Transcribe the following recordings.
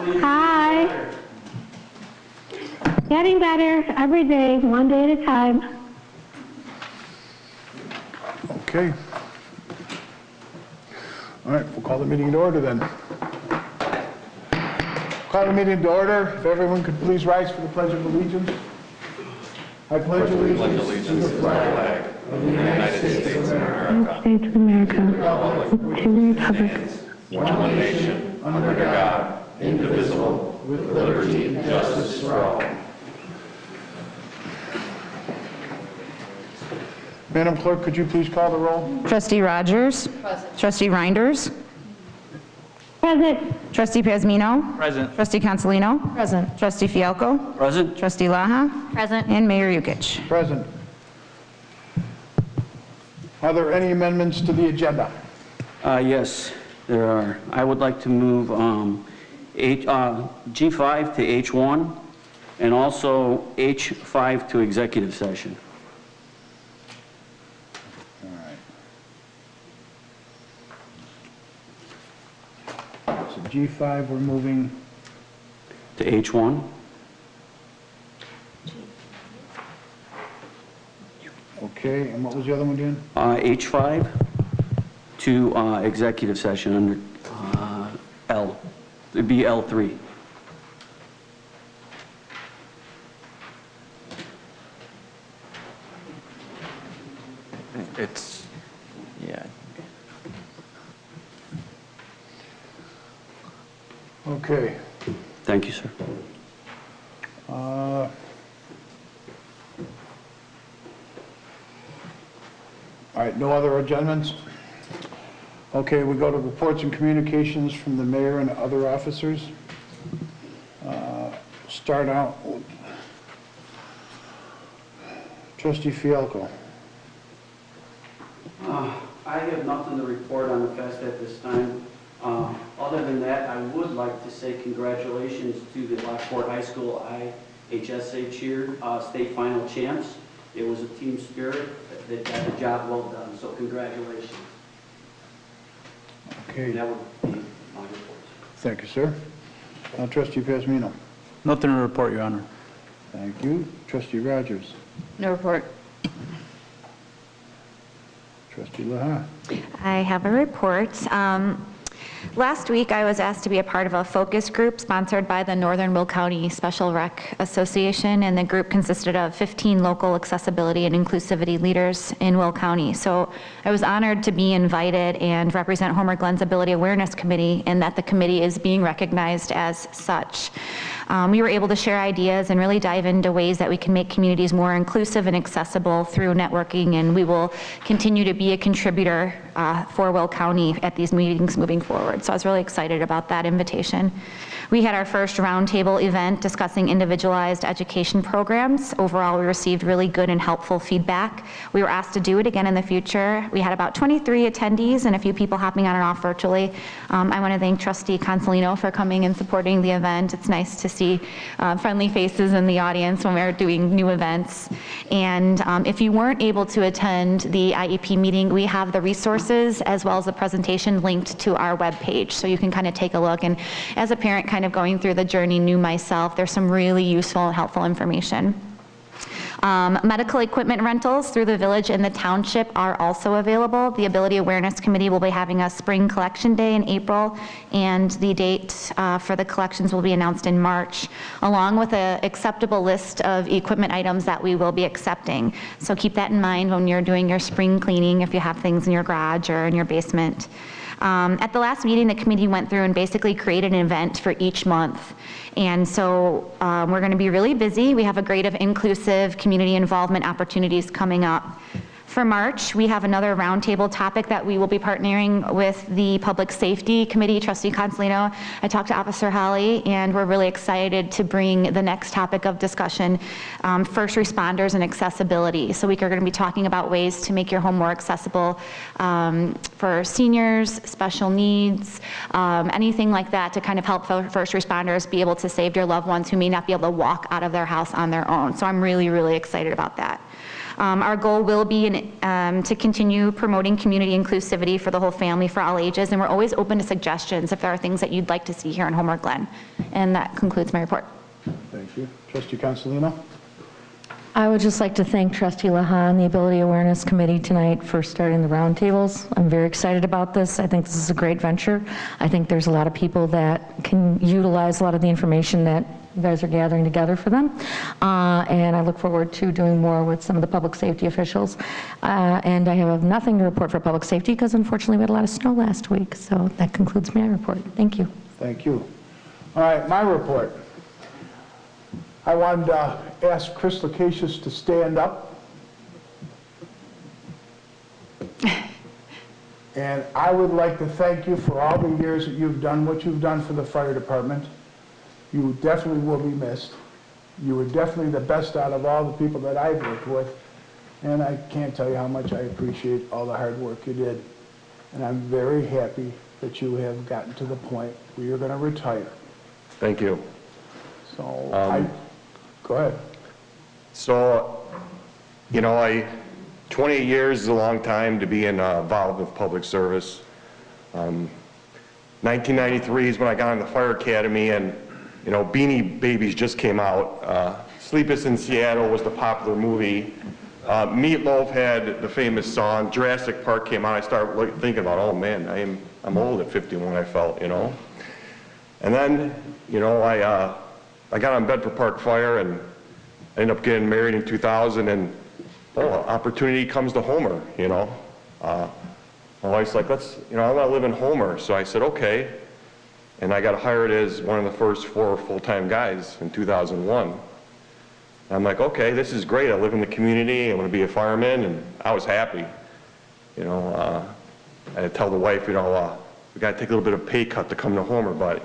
Hi. Getting better every day, one day at a time. Okay. All right, we'll call the meeting to order then. Call the meeting to order. If everyone could please rise for the Pledge of Allegiance. I pledge allegiance to the flag of the United States of America, States of America, to the republic, one nation, under God, indivisible, with liberty and justice for all. Madam Clerk, could you please call the roll? Trustee Rogers. Present. Trustee Reinders. Present. Trustee Pasmino. Present. Trustee Consolino. Present. Trustee Fialco. Present. Trustee Laha. Present. And Mayor Yukich. Present. Are there any amendments to the agenda? Yes, there are. I would like to move G5 to H1 and also H5 to executive session. So G5, we're moving. To H1? Okay, and what was the other one again? H5 to executive session under L. It'd be L3. It's, yeah. Okay. Thank you, sir. All right, no other adjournments? Okay, we go to reports and communications from the mayor and other officers. Start out with Trustee Fialco. I have nothing to report on the fest at this time. Other than that, I would like to say congratulations to the Lockport High School IHSA cheer state final champs. It was a team spirit. They got the job well done, so congratulations. Okay, That would be my report. thank you, sir. Trustee Pasmino. Nothing to report, Your Honor. Thank you. Trustee Rogers. No report. Trustee Laha. I have a report. Last week, I was asked to be a part of a focus group sponsored by the Northern Will County Special Rec Association, and the group consisted of 15 local accessibility and inclusivity leaders in Will County. So I was honored to be invited and represent Homer Glen's Ability Awareness Committee, and that the committee is being recognized as such. We were able to share ideas and really dive into ways that we can make communities more inclusive and accessible through networking, and we will continue to be a contributor for Will County at these meetings moving forward. So I was really excited about that invitation. We had our first roundtable event discussing individualized education programs. Overall, we received really good and helpful feedback. We were asked to do it again in the future. We had about 23 attendees and a few people hopping on and off virtually. I want to thank Trustee Consolino for coming and supporting the event. It's nice to see friendly faces in the audience when we're doing new events. And if you weren't able to attend the IEP meeting, we have the resources as well as the presentation linked to our webpage, so you can kind of take a look. And as a parent kind of going through the journey new myself, there's some really useful and helpful information. Medical equipment rentals through the village and the township are also available. The Ability Awareness Committee will be having a spring collection day in April, and the date for the collections will be announced in March, along with an acceptable list of equipment items that we will be accepting. So keep that in mind when you're doing your spring cleaning, if you have things in your garage or in your basement. At the last meeting, the committee went through and basically created an event for each month. And so we're going to be really busy. We have a grade of inclusive community involvement opportunities coming up. For March, we have another roundtable topic that we will be partnering with the Public Safety Committee, Trustee Consolino. I talked to Officer Holly, and we're really excited to bring the next topic of discussion, first responders and accessibility. So we are going to be talking about ways to make your home more accessible for seniors, special needs, anything like that to kind of help first responders be able to save your loved ones who may not be able to walk out of their house on their own. So I'm really, really excited about that. Our goal will be to continue promoting community inclusivity for the whole family, for all ages, and we're always open to suggestions if there are things that you'd like to see here in Homer Glen. And that concludes my report. Thank you. Trustee Consolino? I would just like to thank Trustee Laha and the Ability Awareness Committee tonight for starting the roundtables. I'm very excited about this. I think this is a great venture. I think there's a lot of people that can utilize a lot of the information that you guys are gathering together for them. And I look forward to doing more with some of the public safety officials. And I have nothing to report for public safety because unfortunately we had a lot of snow last week. So that concludes my report. Thank you. Thank you. All right, my report. I wanted to ask Chris Lacacius to stand up. And I would like to thank you for all the years that you've done what you've done for the fire department. You definitely will be missed. You were definitely the best out of all the people that I've worked with. And I can't tell you how much I appreciate all the hard work you did. And I'm very happy that you have gotten to the point where you're going to retire. Thank you. So go ahead. So, 28 years is a long time to be involved with public service. 1993 is when I got in the fire academy, and Beanie Babies just came out. Sleepless in Seattle was the popular movie. Meatloaf had the famous song. Jurassic Park came out. I started thinking about, oh man, I'm old at 51. I felt, and then I got on Bedford Park Fire and ended up getting married in 2000, and opportunity comes to Homer, My wife's like, I want to live in Homer. So I said, okay. And I got hired as one of the first 4 full-time guys in 2001. And I'm like, okay, this is great. I live in the community. I want to be a fireman, and I was happy. I had to tell the wife, we got to take a little bit of pay cut to come to Homer, but,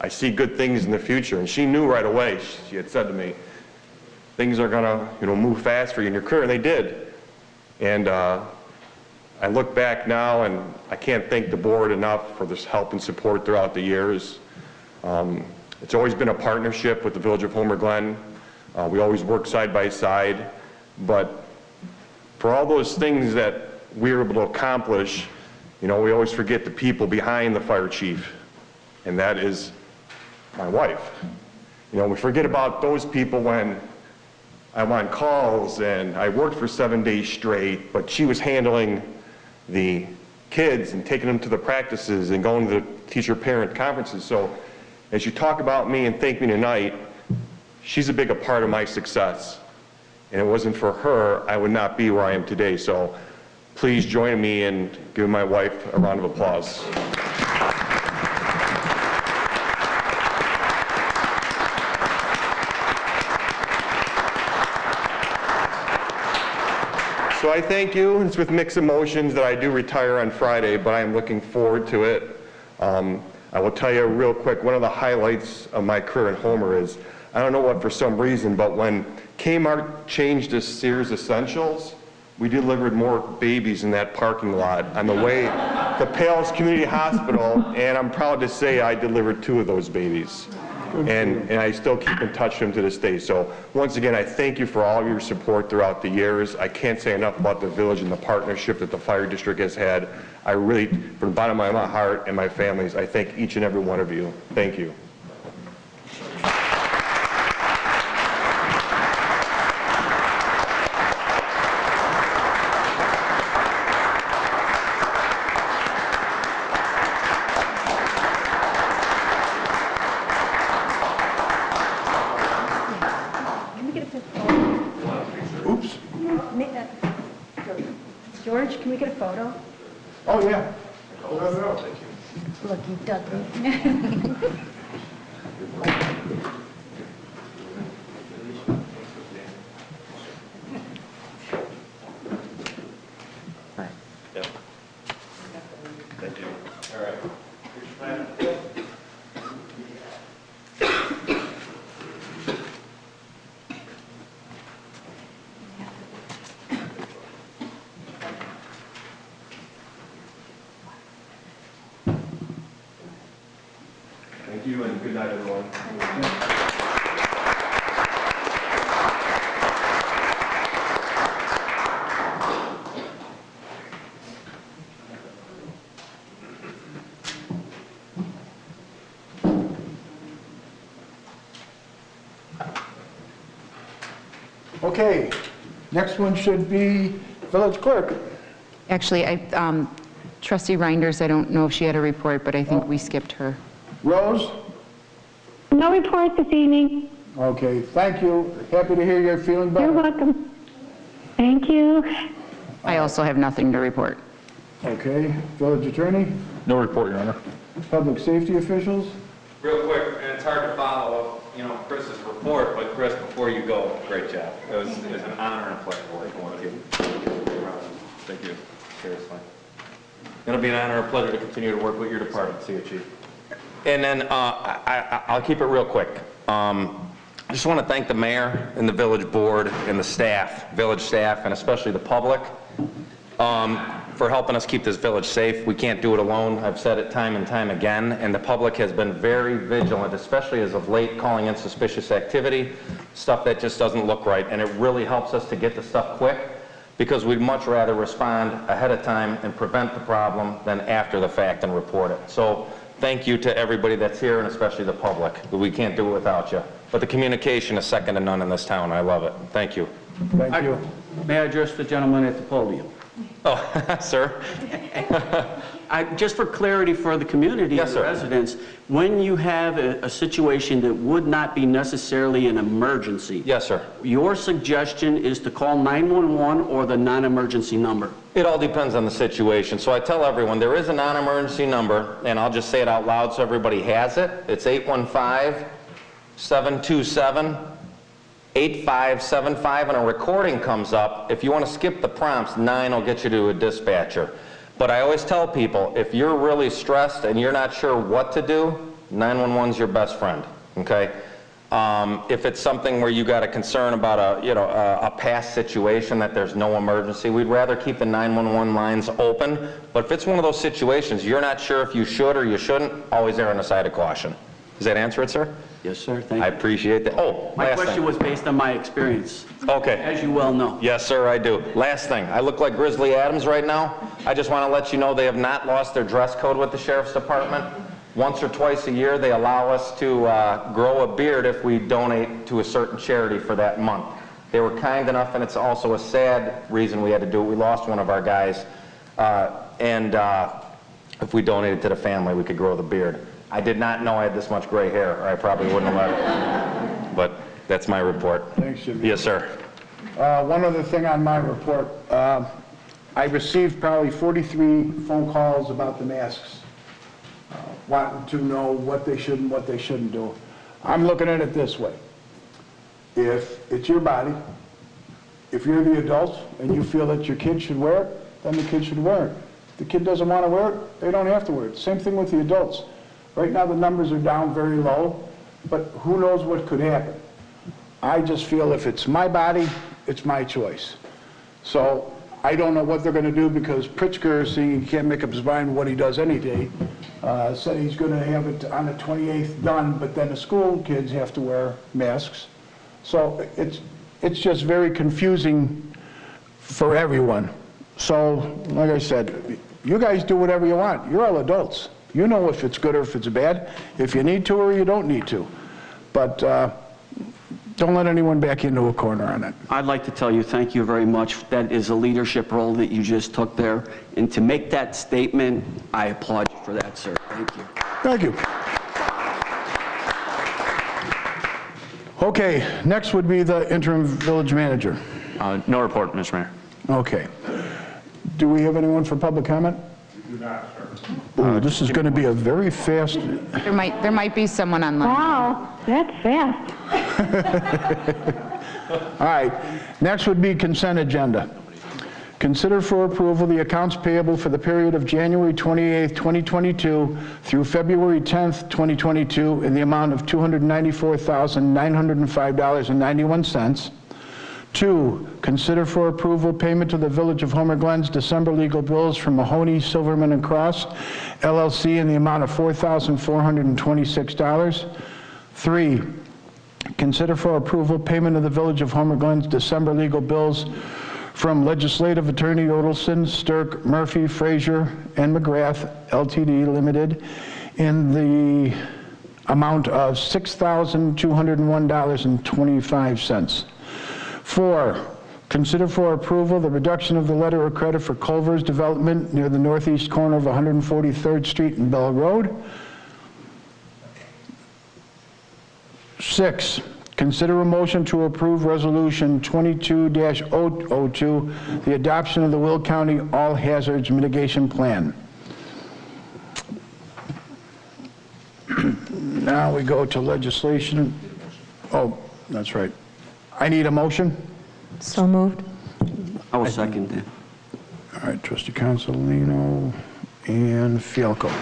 I see good things in the future. And she knew right away. She had said to me, things are going to, move fast for you in your career, and they did. And I look back now, and I can't thank the board enough for this help and support throughout the years. It's always been a partnership with the Village of Homer Glen. We always work side by side, but for all those things that we were able to accomplish, we always forget the people behind the fire chief, and that is my wife. We forget about those people when I'm on calls and I worked for 7 days straight, but she was handling the kids and taking them to the practices and going to the teacher-parent conferences. So as you talk about me and thank me tonight, she's a big part of my success. And it wasn't for her, I would not be where I am today. So please join me in giving my wife a round of applause. So I thank you. It's with mixed emotions that I do retire on Friday, but I'm looking forward to it. I will tell you real quick, one of the highlights of my career in Homer is, I don't know what for some reason, but when Kmart changed to Sears Essentials, we delivered more babies in that parking lot on the way to Palos Community Hospital, and I'm proud to say I delivered 2 of those babies. And I still keep in touch with them to this day. So once again, I thank you for all of your support throughout the years. I can't say enough about the village and the partnership that the fire district has had. I really, from the bottom of my heart and my family's, I thank each and every one of you. Thank you. Oops. George, can we get a photo? Oh, yeah. Look, you dug me. Thank you. All right. Thank you, and good night, everyone. Okay, next one should be village clerk. Actually, Trustee Reinders, I don't know if she had a report, but I think we skipped her. Rose? No report this evening. Okay, thank you. Happy to hear you're feeling better. You're welcome. Thank you. I also have nothing to report. Okay, village attorney, No report, Your Honor. public safety officials. Real quick, and it's hard to follow, Chris's report, but Chris, before you go, great job. It was an honor and a pleasure working with you. Thank you, seriously. It'll be an honor and a pleasure to continue to work with your department. See you, Chief. And then I'll keep it real quick. I just want to thank the mayor and the village board and the staff, village staff, and especially the public for helping us keep this village safe. We can't do it alone. I've said it time and time again, and the public has been very vigilant, especially as of late, calling in suspicious activity, stuff that just doesn't look right, and it really helps us to get the stuff quick, because we'd much rather respond ahead of time and prevent the problem than after the fact and report it. So thank you to everybody that's here, and especially the public. We can't do it without you. But the communication is second to none in this town. I love it. Thank you. Thank you. May I address the gentleman at the podium? Oh, sir? Just for clarity for the community Yes, and the sir. residents, when you have a situation that would not be necessarily an emergency, Yes, sir. your suggestion is to call 911 or the non-emergency number? It all depends on the situation. So I tell everyone, there is a non-emergency number, and I'll just say it out loud so everybody has it. It's 815-727-8575, and a recording comes up. If you want to skip the prompts, 9 will get you to a dispatcher. But I always tell people, if you're really stressed and you're not sure what to do, 911's your best friend, okay? If it's something where you got a concern about a past situation that there's no emergency, we'd rather keep the 911 lines open. But if it's one of those situations you're not sure if you should or you shouldn't, always err on the side of caution. Does that answer it, sir? Yes, sir. Thank you. I appreciate that. Oh, My last question thing. was based on my experience, Okay. as you well know. Yes, sir, I do. Last thing, I look like Grizzly Adams right now. I just want to let you know they have not lost their dress code with the Sheriff's Department. Once or twice a year, they allow us to grow a beard if we donate to a certain charity for that month. They were kind enough, and it's also a sad reason we had to do it. We lost one of our guys, and if we donated to the family, we could grow the beard. I did not know I had this much gray hair, or I probably wouldn't have let it. But that's my report. Thanks, Jimmy. Yes, sir. One other thing on my report. I received probably 43 phone calls about the masks, wanting to know what they should and what they shouldn't do. I'm looking at it this way. If it's your body, if you're the adult and you feel that your kid should wear it, then the kid should wear it. If the kid doesn't want to wear it, they don't have to wear it. Same thing with the adults. Right now the numbers are down very low, but who knows what could happen. I just feel if it's my body, it's my choice. So I don't know what they're going to do, because Pritzker, seeing he can't make up his mind what he does any day, said he's going to have it on the 28th done, but then the school kids have to wear masks. So it's just very confusing for everyone. So like I said, you guys do whatever you want. You're all adults. You know if it's good or if it's bad, if you need to or you don't need to. But don't let anyone back into a corner on it. I'd like to tell you thank you very much. That is a leadership role that you just took there. And to make that statement, I applaud you for that, sir. Thank you. Thank you. Okay, next would be the interim village manager. No report, Mr. Mayor. Okay. Do we have anyone for public comment? We do not, sir. Ooh, this is going to be a very fast... There might be someone online. Wow, that's fast. All right, next would be consent agenda. Consider for approval the accounts payable for the period of January 28th, 2022 through February 10th, 2022 in the amount of $294,905.91. 2, consider for approval payment to the Village of Homer Glen's December legal bills from Mahoney, Silverman and Cross, LLC in the amount of $4,426. 3, consider for approval payment of the Village of Homer Glen's December legal bills from Legislative Attorney Odelson, Stirk, Murphy, Frazier, and McGrath, LTD Limited, in the amount of $6,201.25. 4, consider for approval the reduction of the letter of credit for Culver's Development near the northeast corner of 143rd Street and Bell Road. 6, consider a motion to approve Resolution 22-002, the adoption of the Will County All Hazards Mitigation Plan. Now we go to legislation. Oh, that's right. I need a motion. So moved. I will second that. All right, Trustee Consolino and Fialko.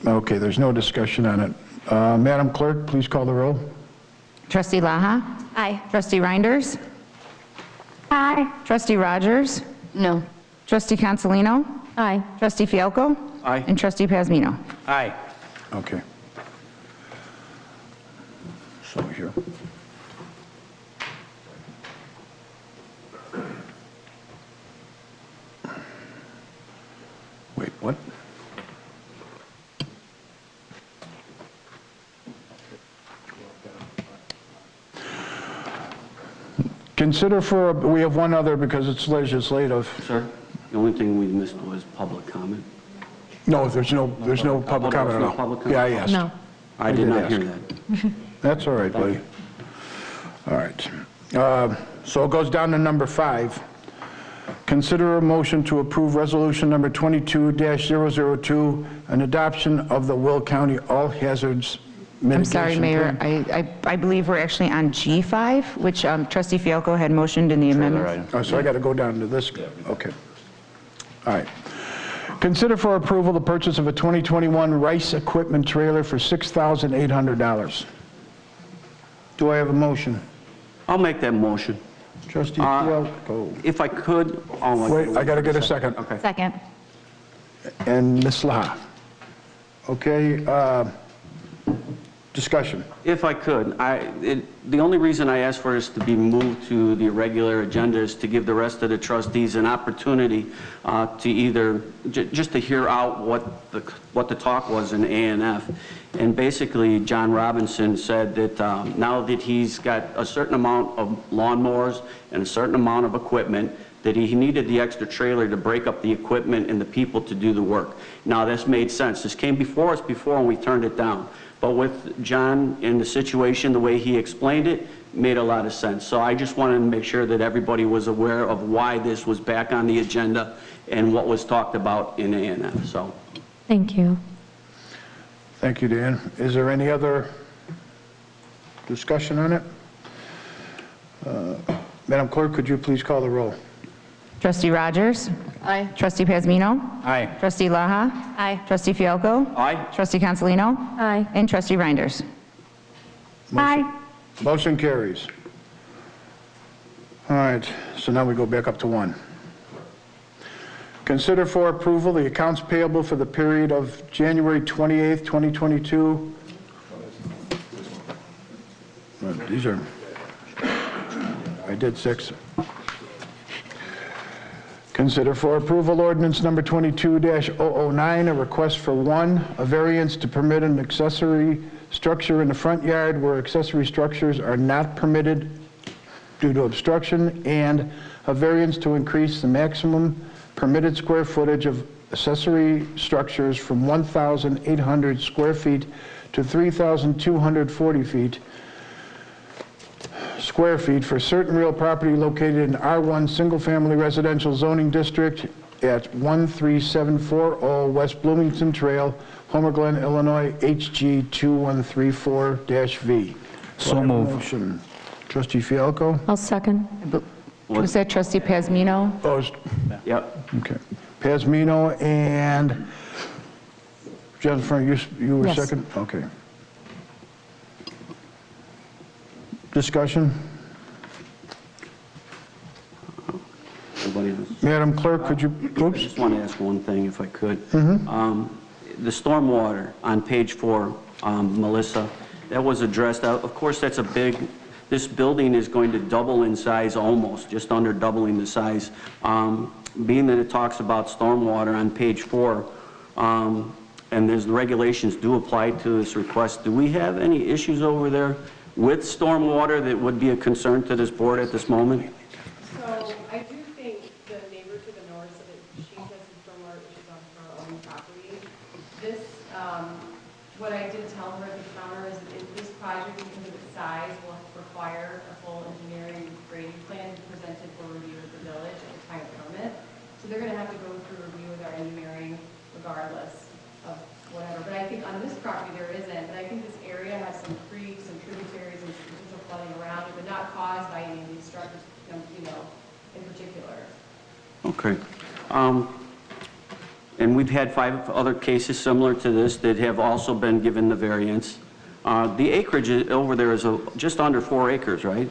Okay, there's no discussion on it. Madam Clerk, please call the roll. Trustee Laha? Aye. Trustee Reinders? Aye. Trustee Rogers? No. Trustee Consolino? Aye. Trustee Fialko? Aye. And Trustee Pazmino? Aye. Okay. So here. Wait, what? Consider for, we have one other because it's legislative. Sir, the only thing we missed was public comment. No, there's no public comment at no all. public comment? Yeah, I asked. No. I did not ask. hear that. That's all right, buddy. All right. So it goes down to number 5. Consider a motion to approve resolution number 22-002, an adoption of the Will County All Hazards Mitigation I'm sorry, Mayor, Plan. I believe we're actually on G5, which Trustee Fialko had motioned in the amendment. Oh, so I got to go down to this? Okay. All right. Consider for approval the purchase of a 2021 Rice equipment trailer for $6,800. Do I have a motion? I'll make that motion. Trustee Fialko. If I could, Wait, I got to get a second. Okay. Second. And Ms. Laha. Okay, discussion. If I could, the only reason I asked for this to be moved to the regular agenda is to give the rest of the trustees an opportunity to either, just to hear out what the talk was in A&F. And basically, John Robinson said that now that he's got a certain amount of lawnmowers and a certain amount of equipment, that he needed the extra trailer to break up the equipment and the people to do the work. Now, this made sense. This came before us before and we turned it down. But with John in the situation, the way he explained it, made a lot of sense. So I just wanted to make sure that everybody was aware of why this was back on the agenda and what was talked about in A&F. So, Thank you. Thank you, Dan. Is there any other discussion on it? Madam Clerk, could you please call the roll? Trustee Rogers? Aye. Trustee Pazmino? Aye. Trustee Laha? Aye. Trustee Fialko? aye. Trustee Consolino? Aye. And Trustee Reinders? Aye. Motion carries. All right, so now we go back up to 1. Consider for approval the accounts payable for the period of January 28th, 2022. These are, I did 6. Consider for approval ordinance number 22-009, a request for 1, a variance to permit an accessory structure in the front yard where accessory structures are not permitted due to obstruction, and a variance to increase the maximum permitted square footage of accessory structures from 1,800 square feet to 3,240 square feet for certain real property located in R1 Single Family Residential Zoning District at 13740 West Bloomington Trail, Homer Glen, Illinois, HG 2134-V. So moved. Motion. Trustee Fialko? I'll second. Was that Trustee Pazmino? Opposed? Yep. Okay. Pazmino and Jennifer, you were Yes. second? Okay. Discussion? Everybody else? Madam Clerk, could you, I oops, just want to ask one thing, if I could. The stormwater on page 4, Melissa, that was addressed. Of course, that's a big, this building is going to double in size almost, just under doubling the size. Being that it talks about stormwater on page 4, and there's the regulations do apply to this request, do we have any issues over there with stormwater that would be a concern to this board at this moment? So I do think the neighbor to the north, so that she has some stormwater issues on her own property. This, what I did tell her at the counter is that this project, because of its size, will require a full engineering grading plan presented for review of the village at the time of permit. So they're gonna have to go through review with our engineering regardless of whatever. But I think on this property there isn't, but I think this area has some creeks and tributaries and potential flooding around it, but not caused by any of these structures, you know, in particular. Okay. And we've had 5 other cases similar to this that have also been given the variance. The acreage over there is just under 4 acres, right?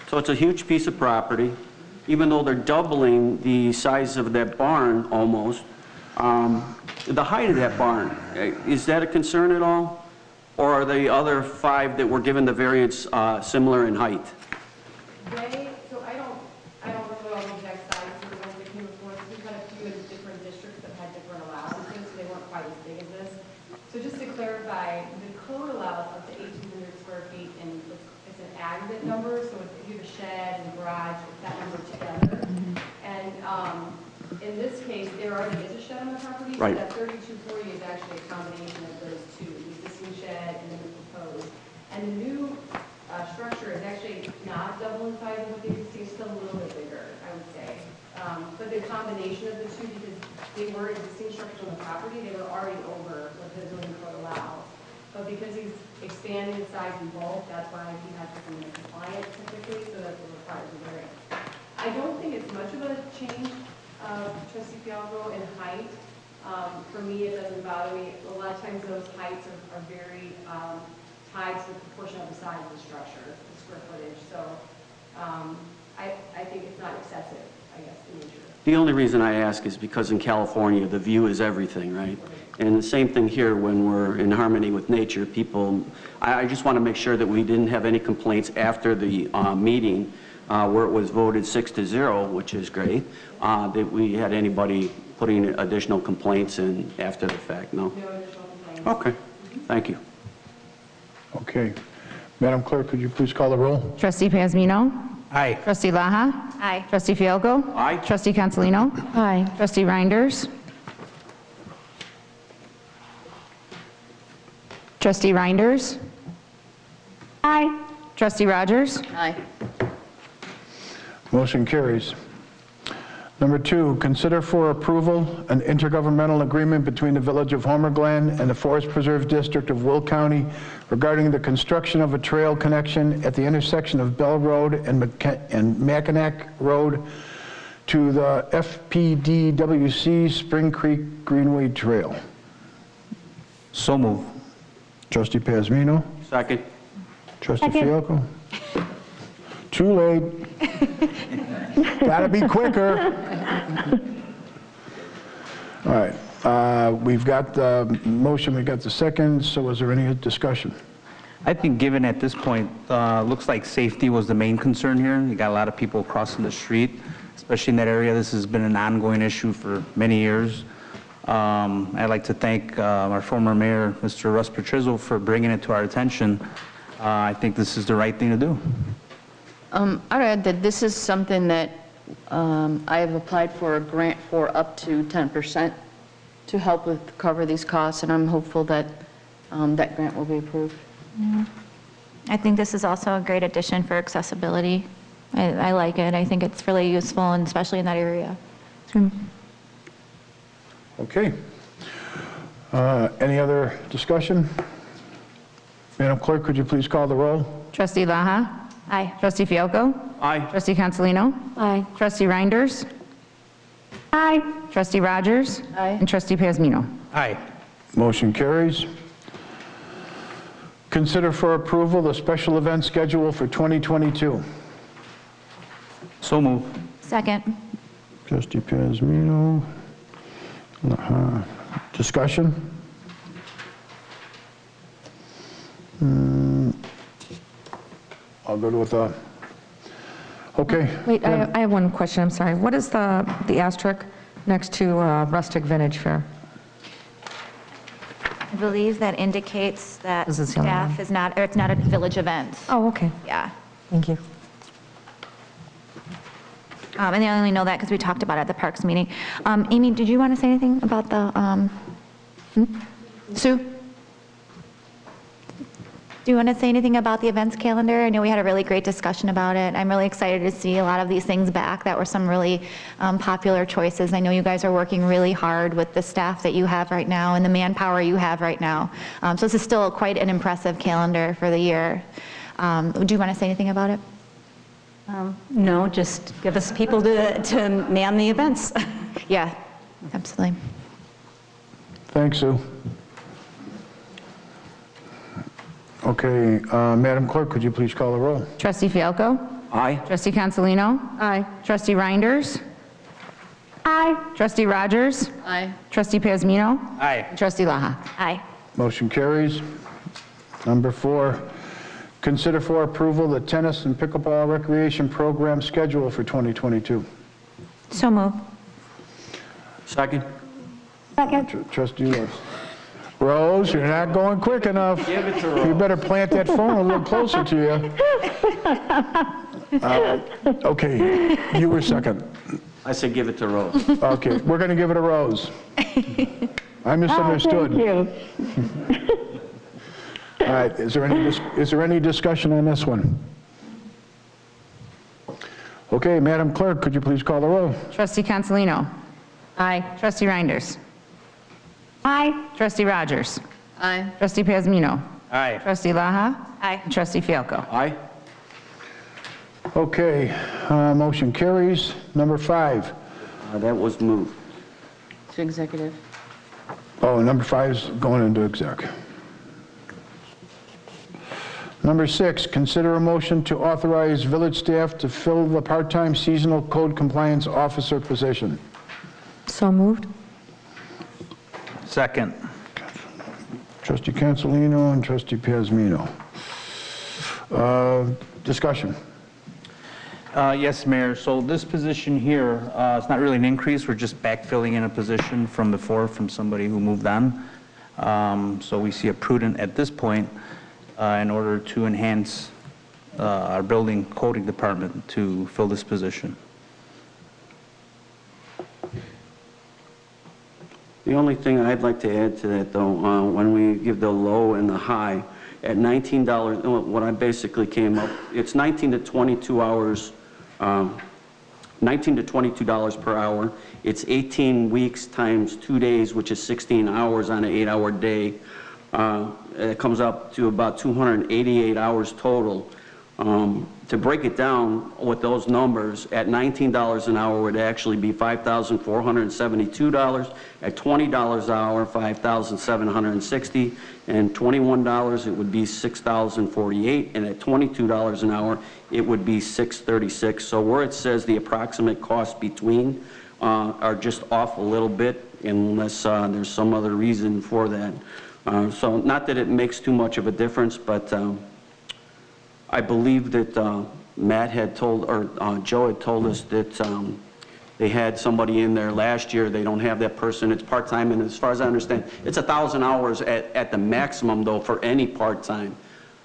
So it's a huge piece of property. Even though they're doubling the size of that barn almost, the height of that barn, is that a concern at all? Or are the other 5 that were given the variance similar in height? So I don't know all the exact sizes of the ones that came before. We've had a few in different districts that had different allowances, so they weren't quite as big as this. So just to clarify, the code allows up to 1,800 square feet, and it's an aggregate number, so if you have a shed and garage, that number together. And in this case, there already is a shed on the property, so Right. that 3240 is actually a combination of those two, the existing shed and then the proposed. And the new structure is actually not double in size of what the existing, it's still a little bit bigger, I would say. But the combination of the two, because they were existing structures on the property, they were already over what the zoning code allows. But because he's expanding the size and bulk, that's why he has to come in compliant typically, so that's what requires a variance. I don't think it's much of a change, Trustee Fialko, in height. For me, it doesn't bother me. A lot of times those heights are very tied to the proportion of the size of the structure, the square footage. So I think it's not excessive, I guess, in nature. The only reason I ask is because in California, the view is everything, right? And the same thing here when we're in harmony with nature. People, I just want to make sure that we didn't have any complaints after the meeting where it was voted 6-0, which is great, that we had anybody putting additional complaints in after the fact, no? No additional complaints. Okay, thank you. Okay. Madam Clerk, could you please call the roll? Trustee Pazmino? Aye. Trustee Laha? Aye. Trustee Fialko? Aye. Trustee Consolino? Aye. Trustee Reinders? Trustee Reinders? Aye. Trustee Rogers? Aye. Motion carries. Number 2, consider for approval an intergovernmental agreement between the Village of Homer Glen and the Forest Preserve District of Will County regarding the construction of a trail connection at the intersection of Bell Road and Mackinac Road to the FPDWC Spring Creek Greenway Trail. So move. Trustee Pazmino? Second. Trustee Fialko? Too late. Gotta be quicker. All right, we've got the motion, we got the second, so is there any discussion? I think given at this point, looks like safety was the main concern here. You got a lot of people crossing the street, especially in that area. This has been an ongoing issue for many years. I'd like to thank our former mayor, Mr. Russ Petrizzo, for bringing it to our attention. I think this is the right thing to do. I'd add that this is something that I have applied for a grant for up to 10% to help with cover these costs, and I'm hopeful that that grant will be approved. I think this is also a great addition for accessibility. I like it. I think it's really useful, and especially in that area. Okay. Any other discussion? Madam Clerk, could you please call the roll? Trustee Laha? Aye. Trustee Fialko? Aye. Trustee Consolino? Aye. Trustee Reinders? Aye. Trustee Rogers? Aye. And Trustee Pazmino? Aye. Motion carries. Consider for approval the special event schedule for 2022. So move. Second. Trustee Pazmino. Discussion? I'll go with okay. Wait, I have one question, I'm sorry. What is the asterisk next to Rustic Vintage Fair? I believe that indicates that This is the only staff one. is not, or it's not a village event. Oh, okay. Yeah. Thank you. And I only know that because we talked about it at the Parks meeting. Amy, did you want to say anything about the, Sue? Do you want to say anything about the events calendar? I know we had a really great discussion about it. I'm really excited to see a lot of these things back. That were some really popular choices. I know you guys are working really hard with the staff that you have right now and the manpower you have right now. So this is still quite an impressive calendar for the year. Do you want to say anything about it? No, just give us people to man the events. Yeah, absolutely. Thanks, Sue. Okay, Madam Clerk, could you please call the roll? Trustee Fialko? Aye. Trustee Cancelino? Aye. Trustee Reinders? Aye. Trustee Rogers? Aye. Trustee Pazmino? Aye. Trustee Laha? Aye. Motion carries. Number 4, consider for approval the tennis and pickleball recreation program schedule for 2022. So move. Second. Second. Trustee Lewis. Rose, you're not going quick enough. Give it to Rose. You better plant that phone a little closer to you. Okay, you were second. I say give it to Rose. Okay, we're going to give it a Rose. I misunderstood. Thank you. All right, is there any discussion on this one? Okay, Madam Clerk, could you please call the roll? Trustee Cancelino? Aye. Trustee Reinders? Aye. Trustee Rogers? Aye. Trustee Pazmino? Aye. Trustee Laha? Aye. And Trustee Fialko? Aye. Okay, motion carries. Number 5. That was moved. To executive. Oh, number 5 is going into exec. Number 6, consider a motion to authorize village staff to fill the part-time seasonal code compliance officer position. So moved. Second. Trustee Cancelino and Trustee Pazmino. Discussion. Yes, Mayor. So this position here, it's not really an increase. We're just backfilling in a position from before from somebody who moved on. So we see it prudent at this point in order to enhance our building coding department to fill this position. The only thing I'd like to add to that, though, when we give the low and the high, at $19, what I basically came up, it's 19 to 22 hours, $19 to $22 per hour. It's 18 weeks times 2 days, which is 16 hours on an 8-hour day. It comes up to about 288 hours total. To break it down with those numbers, at $19 an hour would actually be $5,472. At $20 an hour, $5,760. And $21, it would be $6,048. And at $22 an hour, it would be $636. So where it says the approximate cost between are just off a little bit, unless there's some other reason for that. So not that it makes too much of a difference, but I believe that Matt had told, or Joe had told us that they had somebody in there last year. They don't have that person. It's part-time, and as far as I understand, it's 1,000 hours at the maximum, though, for any part-time.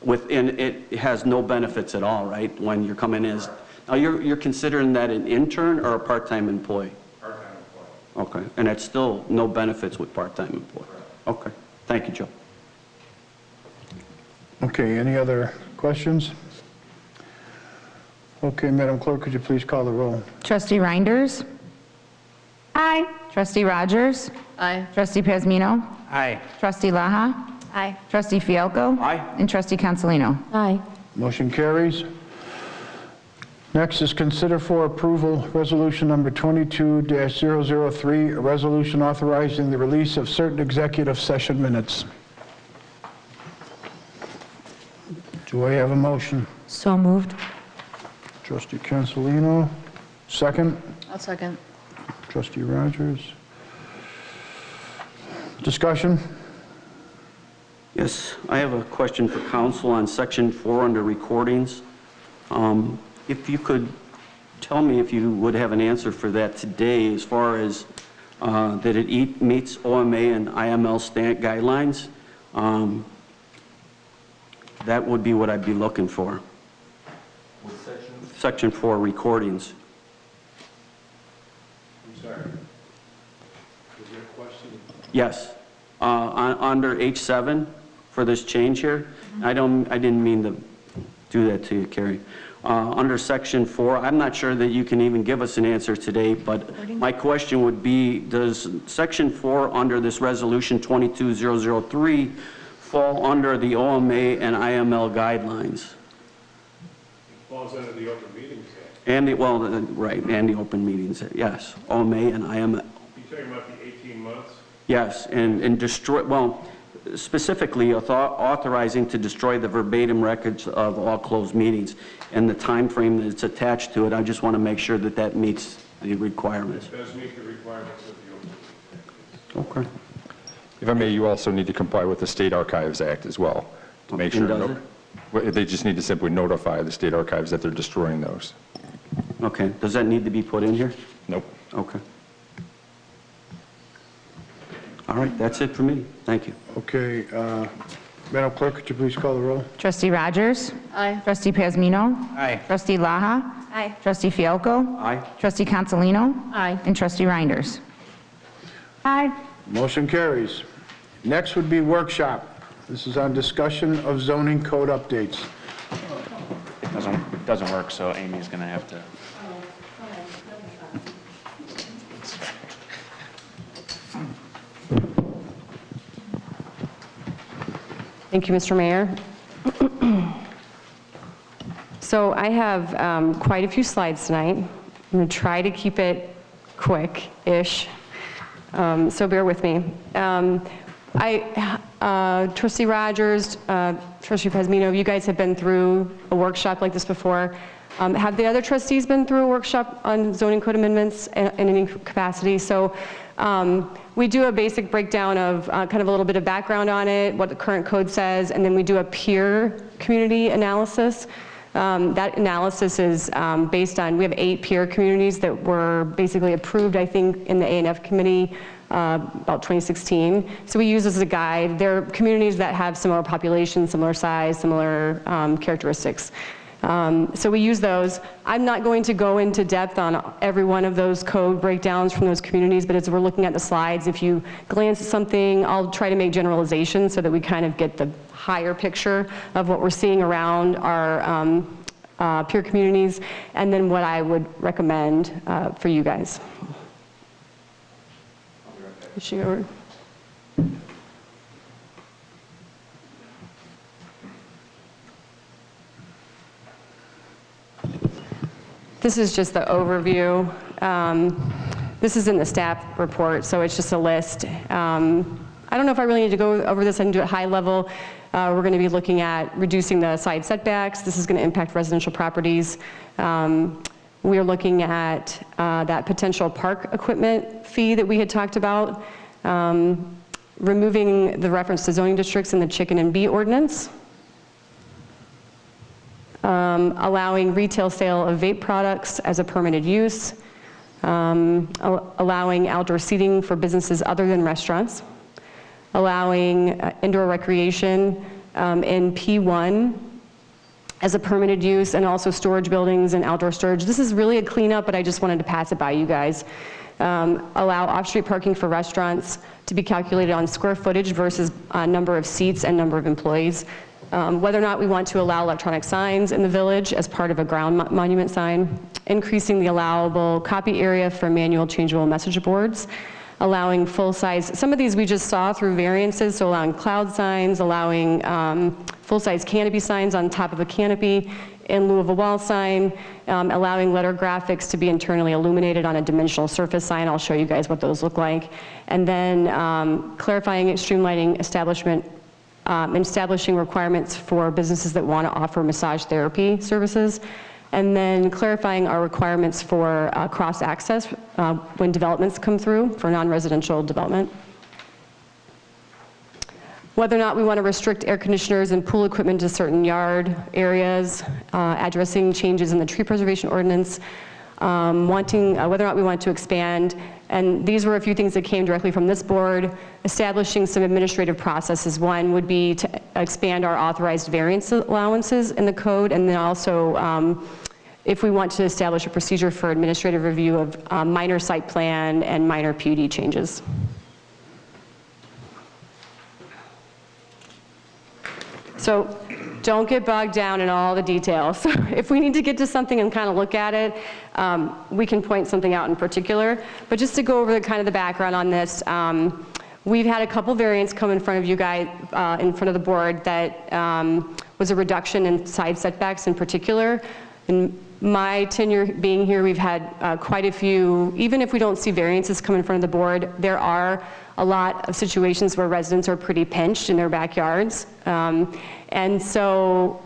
And it has no benefits at all, right, when you're coming in as... Now, you're considering that an intern or a part-time employee? Part-time employee. Okay, and it's still no benefits with part-time employee? Okay, thank you, Joe. Okay, any other questions? Okay, Madam Clerk, could you please call the roll? Trustee Reinders? Aye. Trustee Rogers? Aye. Trustee Pazmino? Aye. Trustee Laha? Aye. Trustee Fialko? Aye. And Trustee Cancelino? Aye. Motion carries. Next is consider for approval resolution number 22-003, a resolution authorizing the release of certain executive session minutes. Do I have a motion? So moved. Trustee Cancelino, second. I'll second. Trustee Rogers. Discussion? Yes, I have a question for council on section 4 under recordings. If you could tell me if you would have an answer for that today, as far as that it meets OMA and IML guidelines. That would be what I'd be looking for. What section? Section 4, recordings. I'm sorry. Was there a question? Yes. Under H7 for this change here, I didn't mean to do that to you, Carrie. Under Section 4, I'm not sure that you can even give us an answer today, but my question would be, does Section 4 under this Resolution 22003 fall under the OMA and IML guidelines? Falls under the Open Meetings Act. And the, well, right, and the Open Meetings Act, yes. OMA and IML. You talking about the 18 months? Yes, and destroy, well, specifically authorizing to destroy the verbatim records of all closed meetings and the time frame that's attached to it. I just want to make sure that that meets the requirements. It does meet the requirements of the Open Meetings Act. Okay. If I may, you also need to comply with the State Archives Act as well, to make sure. Does it? Well, they just need to simply notify the State Archives that they're destroying those. Okay, does that need to be put in here? Nope. Okay. All right, that's it for me. Thank you. Okay, Madam Clerk, could you please call the roll? Trustee Rogers? Aye. Trustee Pazmino? Aye. Trustee Laha? Aye. Trustee Fielko? Aye. Trustee Consolino? Aye. And Trustee Reinders? Aye. Motion carries. Next would be workshop. This is on discussion of zoning code updates. It doesn't work, so Amy's going to have to. Thank you, Mr. Mayor. So I have quite a few slides tonight. I'm going to try to keep it quick-ish, so bear with me. Trustee Rogers, Trustee Pazmino, you guys have been through a workshop like this before. Have the other trustees been through a workshop on zoning code amendments in any capacity? So we do a basic breakdown of kind of a little bit of background on it, what the current code says, and then we do a peer community analysis. That analysis is based on, we have 8 peer communities that were basically approved, I think, in the A&F committee about 2016. So we use this as a guide. They're communities that have similar population, similar size, similar characteristics. So we use those. I'm not going to go into depth on every one of those code breakdowns from those communities, but as we're looking at the slides, if you glance at something, I'll try to make generalizations so that we kind of get the higher picture of what we're seeing around our peer communities, and then what I would recommend for you guys. Is she over? This is just the overview. This is in the staff report, so it's just a list. I don't know if I really need to go over this. I can do it high level. We're going to be looking at reducing the side setbacks. This is going to impact residential properties. We are looking at that potential park equipment fee that we had talked about, removing the reference to zoning districts in the chicken and bee ordinance, allowing retail sale of vape products as a permitted use, allowing outdoor seating for businesses other than restaurants, allowing indoor recreation in P1 as a permitted use, and also storage buildings and outdoor storage. This is really a cleanup, but I just wanted to pass it by you guys. Allow off-street parking for restaurants to be calculated on square footage versus number of seats and number of employees. Whether or not we want to allow electronic signs in the village as part of a ground monument sign, increasing the allowable copy area for manual changeable message boards, allowing full-size, some of these we just saw through variances, so allowing cloud signs, allowing full-size canopy signs on top of a canopy in lieu of a wall sign, allowing letter graphics to be internally illuminated on a dimensional surface sign. I'll show you guys what those look like. And then clarifying and streamlining establishing requirements for businesses that want to offer massage therapy services, and then clarifying our requirements for cross-access when developments come through for non-residential development. Whether or not we want to restrict air conditioners and pool equipment to certain yard areas, addressing changes in the tree preservation ordinance, whether or not we want to expand And these were a few things that came directly from this board. Establishing some administrative processes. One would be to expand our authorized variance allowances in the code, and then also if we want to establish a procedure for administrative review of minor site plan and minor PUD changes. So don't get bogged down in all the details. If we need to get to something and kind of look at it, we can point something out in particular. But just to go over the kind of the background on this, we've had a couple variants come in front of you guys, in front of the board that was a reduction in side setbacks in particular. In my tenure being here, we've had quite a few, even if we don't see variances come in front of the board, there are a lot of situations where residents are pretty pinched in their backyards. And so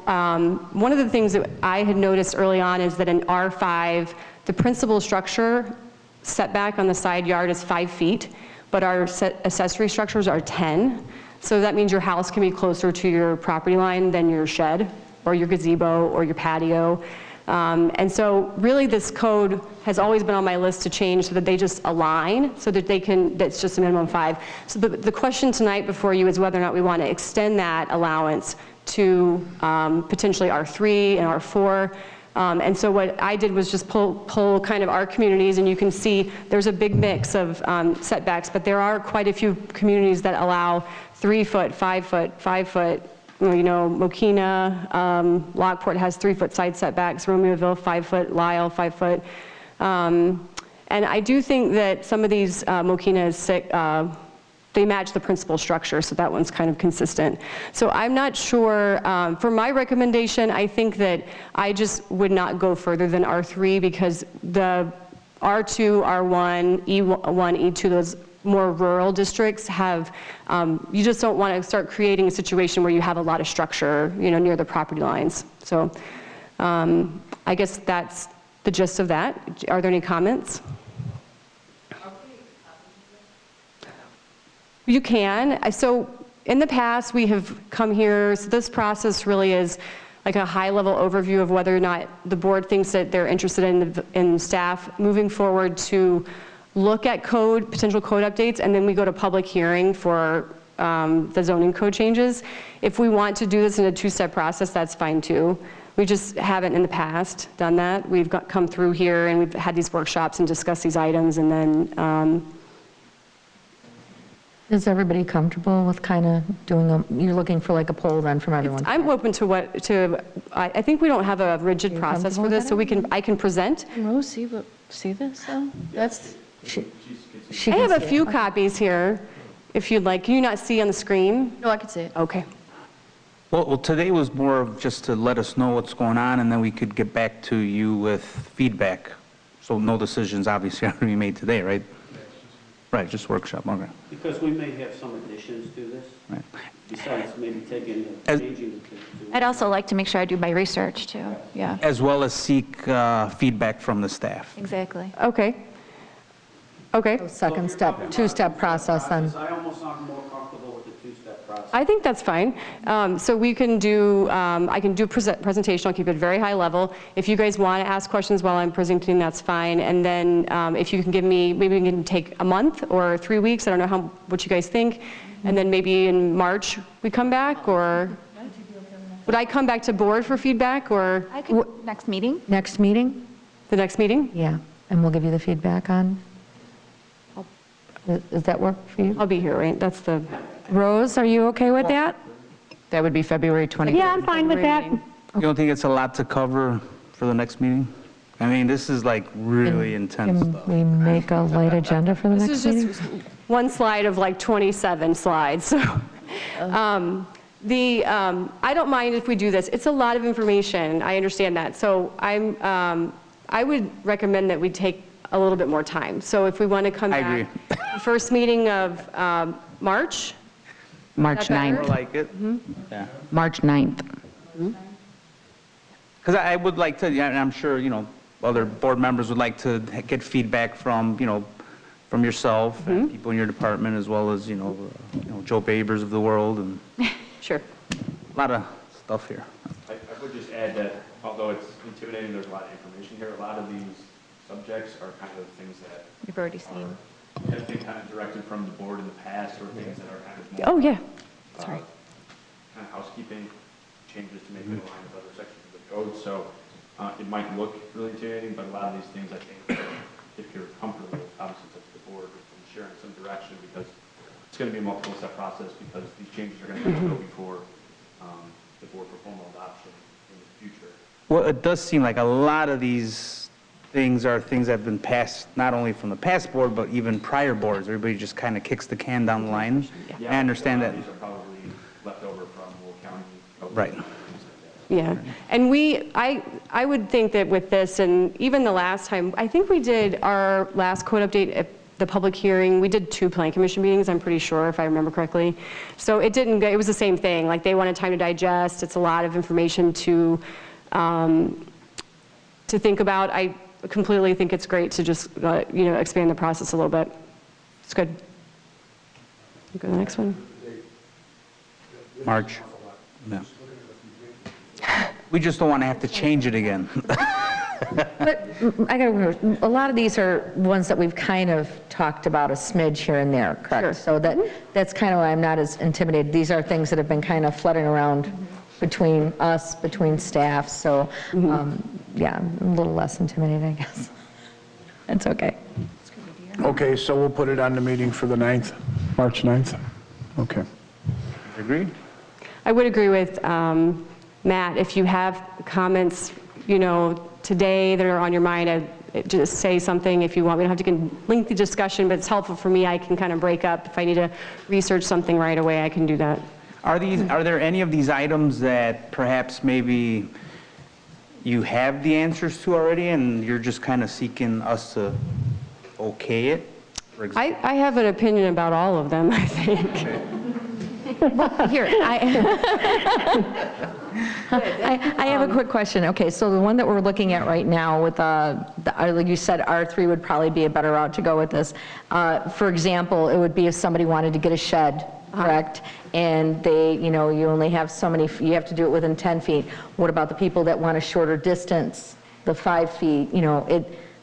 one of the things that I had noticed early on is that in R5, the principal structure setback on the side yard is 5 feet, but our accessory structures are 10. So that means your house can be closer to your property line than your shed or your gazebo or your patio. And so really this code has always been on my list to change so that they just align so that they can, that's just a minimum 5. So the question tonight before you is whether or not we want to extend that allowance to potentially R3 and R4. And so what I did was just pull kind of our communities, and you can see there's a big mix of setbacks, but there are quite a few communities that allow 3 foot, 5 foot, 5 foot. You know, Mokina, Lockport has 3 foot side setbacks, Romeoville 5 foot, Lyle 5 foot. And I do think that some of these Mokinas, they match the principal structure, so that one's kind of consistent. So I'm not sure, for my recommendation, I think that I just would not go further than R3 because the R2, R1, E1, E2, those more rural districts have, you just don't want to start creating a situation where you have a lot of structure, you know, near the property lines. So I guess that's the gist of that. Are there any comments? You can. So in the past, we have come here, so this process really is like a high-level overview of whether or not the board thinks that they're interested in staff moving forward to look at code, potential code updates, and then we go to public hearing for the zoning code changes. If we want to do this in a 2-step process, that's fine too. We just haven't in the past done that. We've come through here and we've had these workshops and discussed these items, and then Is everybody comfortable with kind of doing you're looking for like a poll then from everyone? I'm open to I think we don't have a rigid process for this, so I can present. Rose, see this though? That's. I have a few copies here, if you'd like. Can you not see on the screen? No, I can see it. Okay. Well, today was more of just to let us know what's going on, and then we could get back to you with feedback. So no decisions obviously are going to be made today, right? Right, just workshop, okay. Because we may have some additions to this, Right. besides maybe changing it. I'd also like to make sure I do my research too. Yeah, As well as seek feedback from the staff. exactly. Okay. Okay. Second step, 2-step process then. I almost sound more comfortable with the 2-step process. I think that's fine. So we can do, I can do presentation, I'll keep it very high level. If you guys want to ask questions while I'm presenting, that's fine. And then if you can give me, maybe we can take a month or 3 weeks, I don't know what you guys think. And then maybe in March we come back, or would I come back to board for feedback, or? I could, next meeting? Next meeting? The next meeting? Yeah, and we'll give you the feedback on. Does that work for you? I'll be here, right? That's the. Rose, are you okay with that? That would be February 23rd. Yeah, I'm fine with that. You don't think it's a lot to cover for the next meeting? I mean, this is like really intense stuff. Can we make a light agenda for the This next is meeting? just one slide of like 27 slides. So, I don't mind if we do this. It's a lot of information. I understand that. So I would recommend that we take a little bit more time. So if we want to come I back, agree. first meeting of March. March That better? 9th. Like it? Yeah. March 9th. Because I would like to, yeah, and I'm sure, you know, other board members would like to get feedback from, you know, from yourself and people in your department, as well as, you know, Joe Babers of the world, and Sure. a lot of stuff here. I would just add that although it's intimidating, there's a lot of information here. A lot of these subjects are kind of things that You've already seen. has been kind of directed from the board in the past, or things that are kind of more. Oh, yeah. Sorry. Kind of housekeeping changes to make it align with other sections of the code. So it might look really intimidating, but a lot of these things, I think, if you're comfortable, obviously it's up to the board and sharing some direction, because it's going to be a multiple step process, because these changes are going to have to go before the board for formal adoption in the future. Well, it does seem like a lot of these things are things that have been passed, not only from the past board, but even prior boards. Everybody just kind of kicks the can down the line. Yeah, I understand that. These are probably left over from Will County. Right. Yeah, and I would think that with this, and even the last time, I think we did our last code update at the public hearing, we did 2 plan commission meetings, I'm pretty sure, if I remember correctly. So it was the same thing, like they wanted time to digest, it's a lot of information to think about. I completely think it's great to just, expand the process a little bit. It's good. Go to the next one. March. Yeah. We just don't want to have to change it again. But I got to remember, a lot of these are ones that we've kind of talked about a smidge here and there, correct? Sure. So that's kind of why I'm not as intimidated. These are things that have been kind of flooding around between us, between staff, so yeah, I'm a little less intimidated, I guess. That's okay. Okay, so we'll put it on the meeting for the 9th, March 9th? Okay. Agreed? I would agree with Matt, if you have comments, today that are on your mind, just say something if you want. We don't have to get lengthy discussion, but it's helpful for me. I can kind of break up. If I need to research something right away, I can do that. Are there any of these items that perhaps maybe you have the answers to already and you're just kind of seeking us to okay it? I have an opinion about all of them, I think. Here, I have a quick question. Okay, so the one that we're looking at right now with, like you said, R3 would probably be a better route to go with this. For example, it would be if somebody wanted to get a shed, correct? And they, you only have so many, you have to do it within 10 feet. What about the people that want a shorter distance, the 5 feet?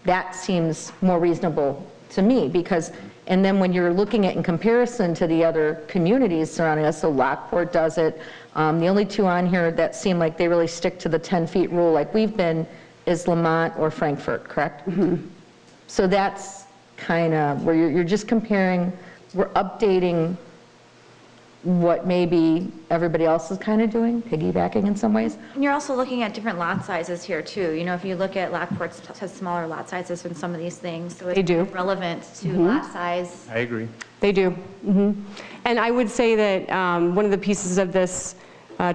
That seems more reasonable to me, because, and then when you're looking at in comparison to the other communities surrounding us, so Lockport does it. The only 2 on here that seem like they really stick to the 10 feet rule like we've been is Lamont or Frankfurt, correct? So that's kind of where you're just comparing, we're updating what maybe everybody else is kind of doing, piggybacking in some ways. And you're also looking at different lot sizes here too. If you look at Lockport has smaller lot sizes than some of these things, so it's relevant to lot size. I agree. They do. And I would say that one of the pieces of this,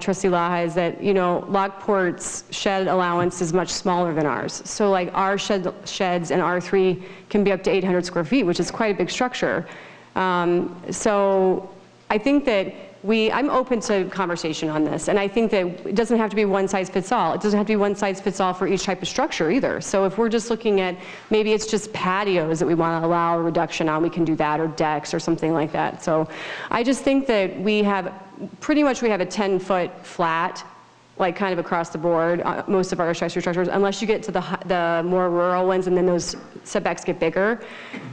Trustee Laha, is that, Lockport's shed allowance is much smaller than ours. So like our sheds in R3 can be up to 800 square feet, which is quite a big structure. So I think that I'm open to conversation on this, and I think that it doesn't have to be one size fits all. It doesn't have to be one size fits all for each type of structure either. So if we're just looking at, maybe it's just patios that we want to allow a reduction on, we can do that, or decks or something like that. So I just think that we have a 10-foot flat, like kind of across the board, most of our accessory structures, unless you get to the more rural ones, and then those setbacks get bigger.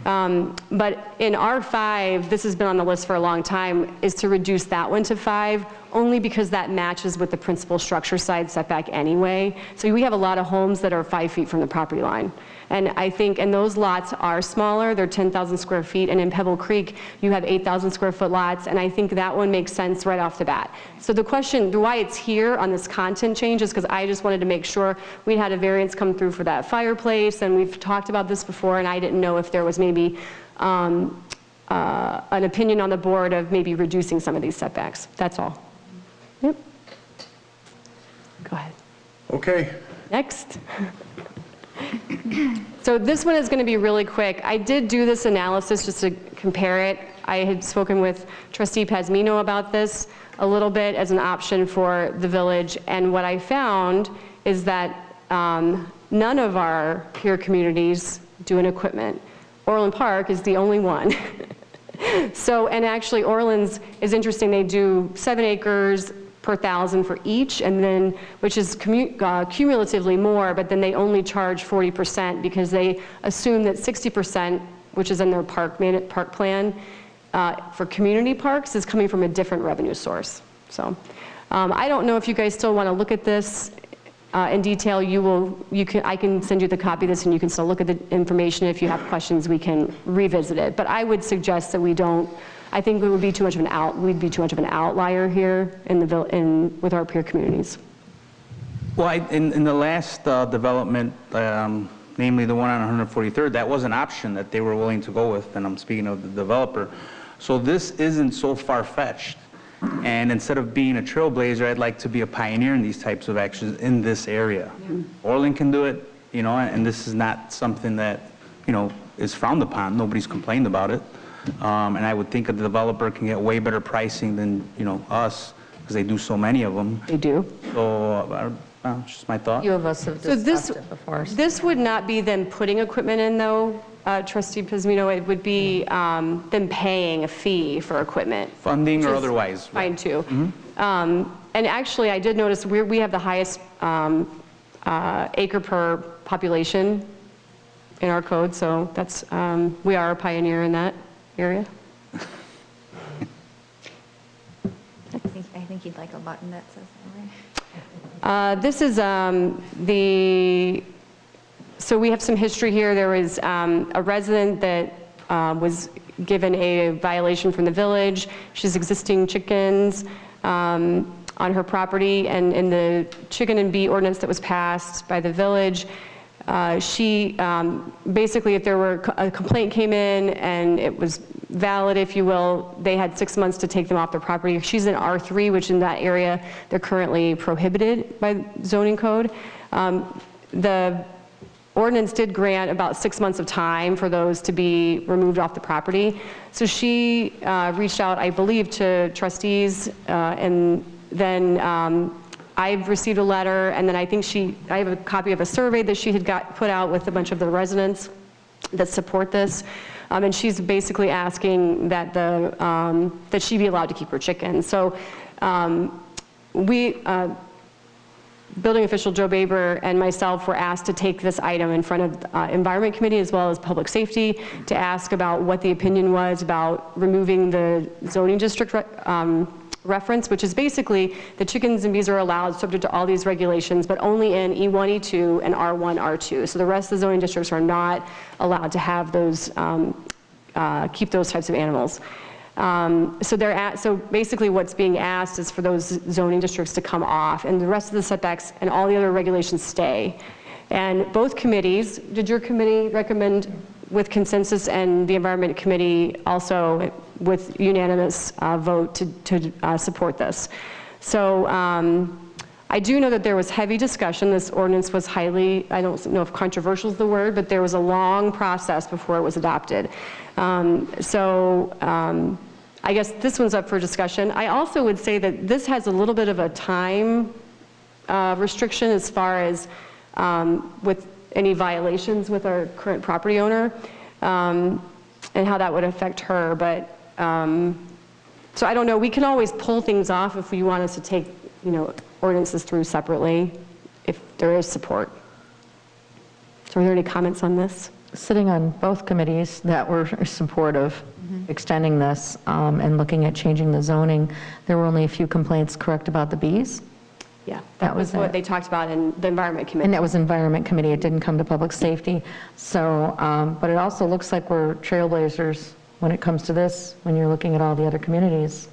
But in R5, this has been on the list for a long time, is to reduce that one to 5, only because that matches with the principal structure side setback anyway. So we have a lot of homes that are 5 feet from the property line. And I think, and those lots are smaller, they're 10,000 square feet, and in Pebble Creek, you have 8,000 square foot lots, and I think that one makes sense right off the bat. So the question, why it's here on this content change, is because I just wanted to make sure we had a variance come through for that fireplace, and we've talked about this before, and I didn't know if there was maybe an opinion on the board of maybe reducing some of these setbacks. That's all. Yep. Go ahead. Okay. Next. So this one is going to be really quick. I did do this analysis just to compare it. I had spoken with Trustee Pazmino about this a little bit as an option for the village, and what I found is that none of our peer communities do an equipment. Orland Park is the only one. So, and actually Orland's is interesting. They do 7 acres per 1,000 for each, and then, which is cumulatively more, but then they only charge 40% because they assume that 60% which is in their park plan, for community parks is coming from a different revenue source. So I don't know if you guys still want to look at this in detail. I can send you the copy of this and you can still look at the information. If you have questions, we can revisit it. But I would suggest that we don't, I think it would be too much of we'd be too much of an outlier here with our peer communities. Well, in the last development, namely the one on 143rd, that was an option that they were willing to go with, and I'm speaking of the developer. So this isn't so far-fetched. And instead of being a trailblazer, I'd like to be a pioneer in these types of actions in this area. Orland can do it, and this is not something that, is frowned upon. Nobody's complained about it. And I would think a developer can get way better pricing than, us, because they do so many of them. They do. So, just my thought. Few of us have discussed it before. This would not be them putting equipment in, though, Trustee Pismino. It would be them paying a fee for equipment. Funding or otherwise. Fine, too. And actually, I did notice we have the highest acre per population in our code, so that's we are a pioneer in that area. I think you'd like a button that says that, right? This is so we have some history here. There was a resident that was given a violation from the village. She's existing chickens on her property, and in the chicken and bee ordinance that was passed by the village, she basically, if there were a complaint came in and it was valid, if you will, they had 6 months to take them off their property. She's in R3, which in that area, they're currently prohibited by zoning code. The ordinance did grant about 6 months of time for those to be removed off the property. So she reached out, I believe, to trustees, and then I've received a letter, and then I think I have a copy of a survey that she had put out with a bunch of the residents that support this. And she's basically asking that that she be allowed to keep her chickens. So building official Joe Baber and myself were asked to take this item in front of Environment Committee as well as Public Safety to ask about what the opinion was about removing the zoning district reference, which is basically the chickens and bees are allowed subject to all these regulations, but only in E1, E2, and R1, R2. So the rest of the zoning districts are not allowed to have those, keep those types of animals. So basically what's being asked is for those zoning districts to come off, and the rest of the setbacks and all the other regulations stay. And both committees, did your committee recommend with consensus, and the Environment Committee also with unanimous vote to support this? So I do know that there was heavy discussion. This ordinance was highly, I don't know if controversial is the word, but there was a long process before it was adopted. I guess this one's up for discussion. I also would say that this has a little bit of a time restriction as far as with any violations with our current property owner, and how that would affect her. But so I don't know. We can always pull things off if we want us to take, ordinances through separately, if there is support. So are there any comments on this? Sitting on both committees that were supportive, extending this and looking at changing the zoning, there were only a few complaints, correct, about the bees? Yeah, that was what they talked about in the Environment Committee. And that was Environment Committee. It didn't come to Public Safety. So, but it also looks like we're trailblazers when it comes to this. When you're looking at all the other communities,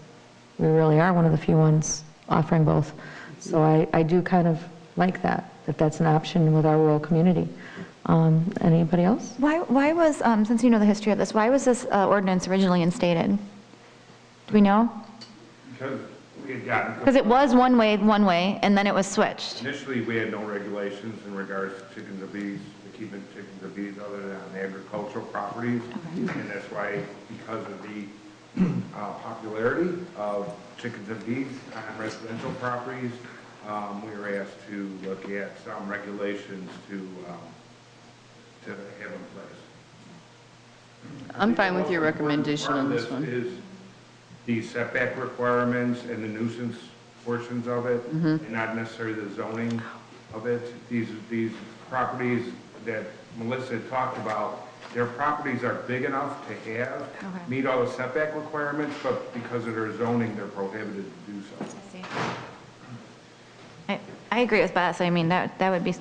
we really are one of the few ones offering both. So I do kind of like that that's an option with our rural community. Anybody else? Why was, since you know the history of this, why was this ordinance originally instated? Do we know? Because we had gotten... Because it was one way, and then it was switched. Initially, we had no regulations in regards to chickens and bees, keeping chickens and bees other than on agricultural properties. Okay. And that's why, because of the popularity of chickens and bees on residential properties, we were asked to look at some regulations to have in place. I'm fine with your recommendation on this one. Is the setback requirements and the nuisance portions of it, and not necessarily the zoning of it. These properties that Melissa talked about their properties are big enough to have, meet all the setback requirements, but because of their zoning, they're prohibited to do so. I agree with Beth. I mean, that would be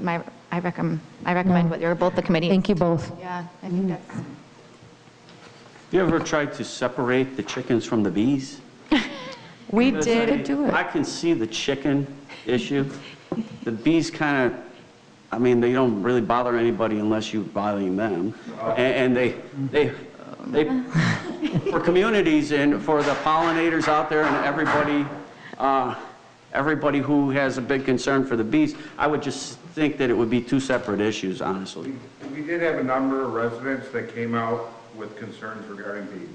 I recommend what you're both the committee. Thank you both. Yeah, I think that's. You ever tried to separate the chickens from the bees? We Because did. I can see the chicken issue. The bees kind of, I mean, they don't really bother anybody unless you're bothering them. And they for communities and for the pollinators out there and everybody who has a big concern for the bees, I would just think that it would be two separate issues, honestly. We did have a number of residents that came out with concerns regarding bees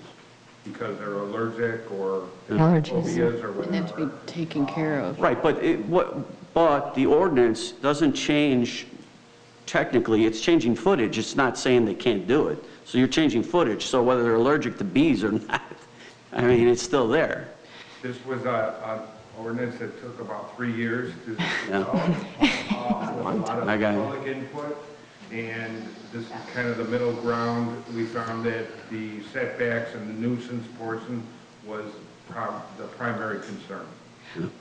because they're allergic or phobias or And then to whatever. be taken care of. Right, but the ordinance doesn't change, technically, it's changing footage, it's not saying they can't do it. So you're changing footage, so whether they're allergic to bees or not, I mean, it's still there. This was an ordinance that took about 3 years to Yeah. develop. With a lot of I got it. public input, and this is kind of the middle ground. We found that the setbacks and the nuisance portion was the primary concern.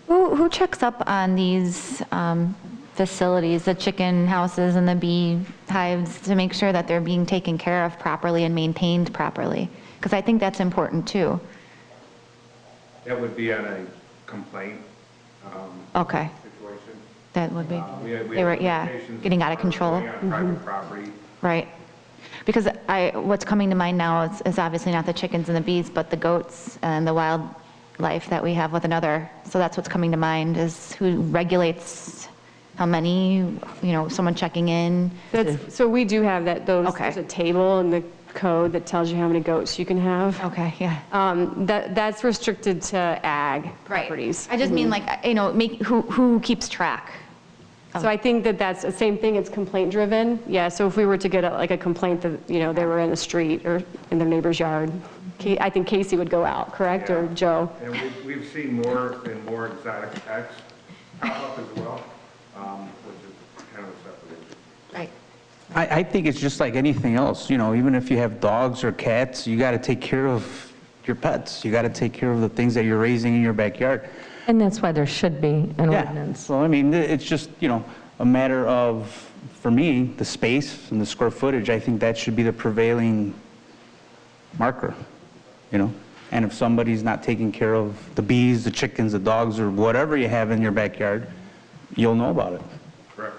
Who checks up on these facilities, the chicken houses and the bee hives, to make sure that they're being taken care of properly and maintained properly? Because I think that's important too. That would be on a complaint Okay, situation. that would be, We had they were, yeah, limitations getting out of control. on private property. Right. Because what's coming to mind now is obviously not the chickens and the bees, but the goats and the wildlife that we have with another. So that's what's coming to mind, is who regulates how many, someone checking in. So we do have Okay. there's a table in the code that tells you how many goats you can have. Okay, yeah. That's restricted to ag properties. I just mean who keeps track? So I think that's the same thing, it's complaint driven. Yeah, so if we were to get a complaint that, they were in the street or in their neighbor's yard, I think Casey would go out, correct, or Joe? And we've seen more and more exotic pets pop up as well, which is kind of a separate issue. Right. I think it's just like anything else, even if you have dogs or cats, you got to take care of your pets. You got to take care of the things that you're raising in your backyard. And that's why there should be an ordinance. So, I mean, it's just, a matter of, for me, the space and the square footage. I think that should be the prevailing marker, And if somebody's not taking care of the bees, the chickens, the dogs, or whatever you have in your backyard, you'll know about it. Correct.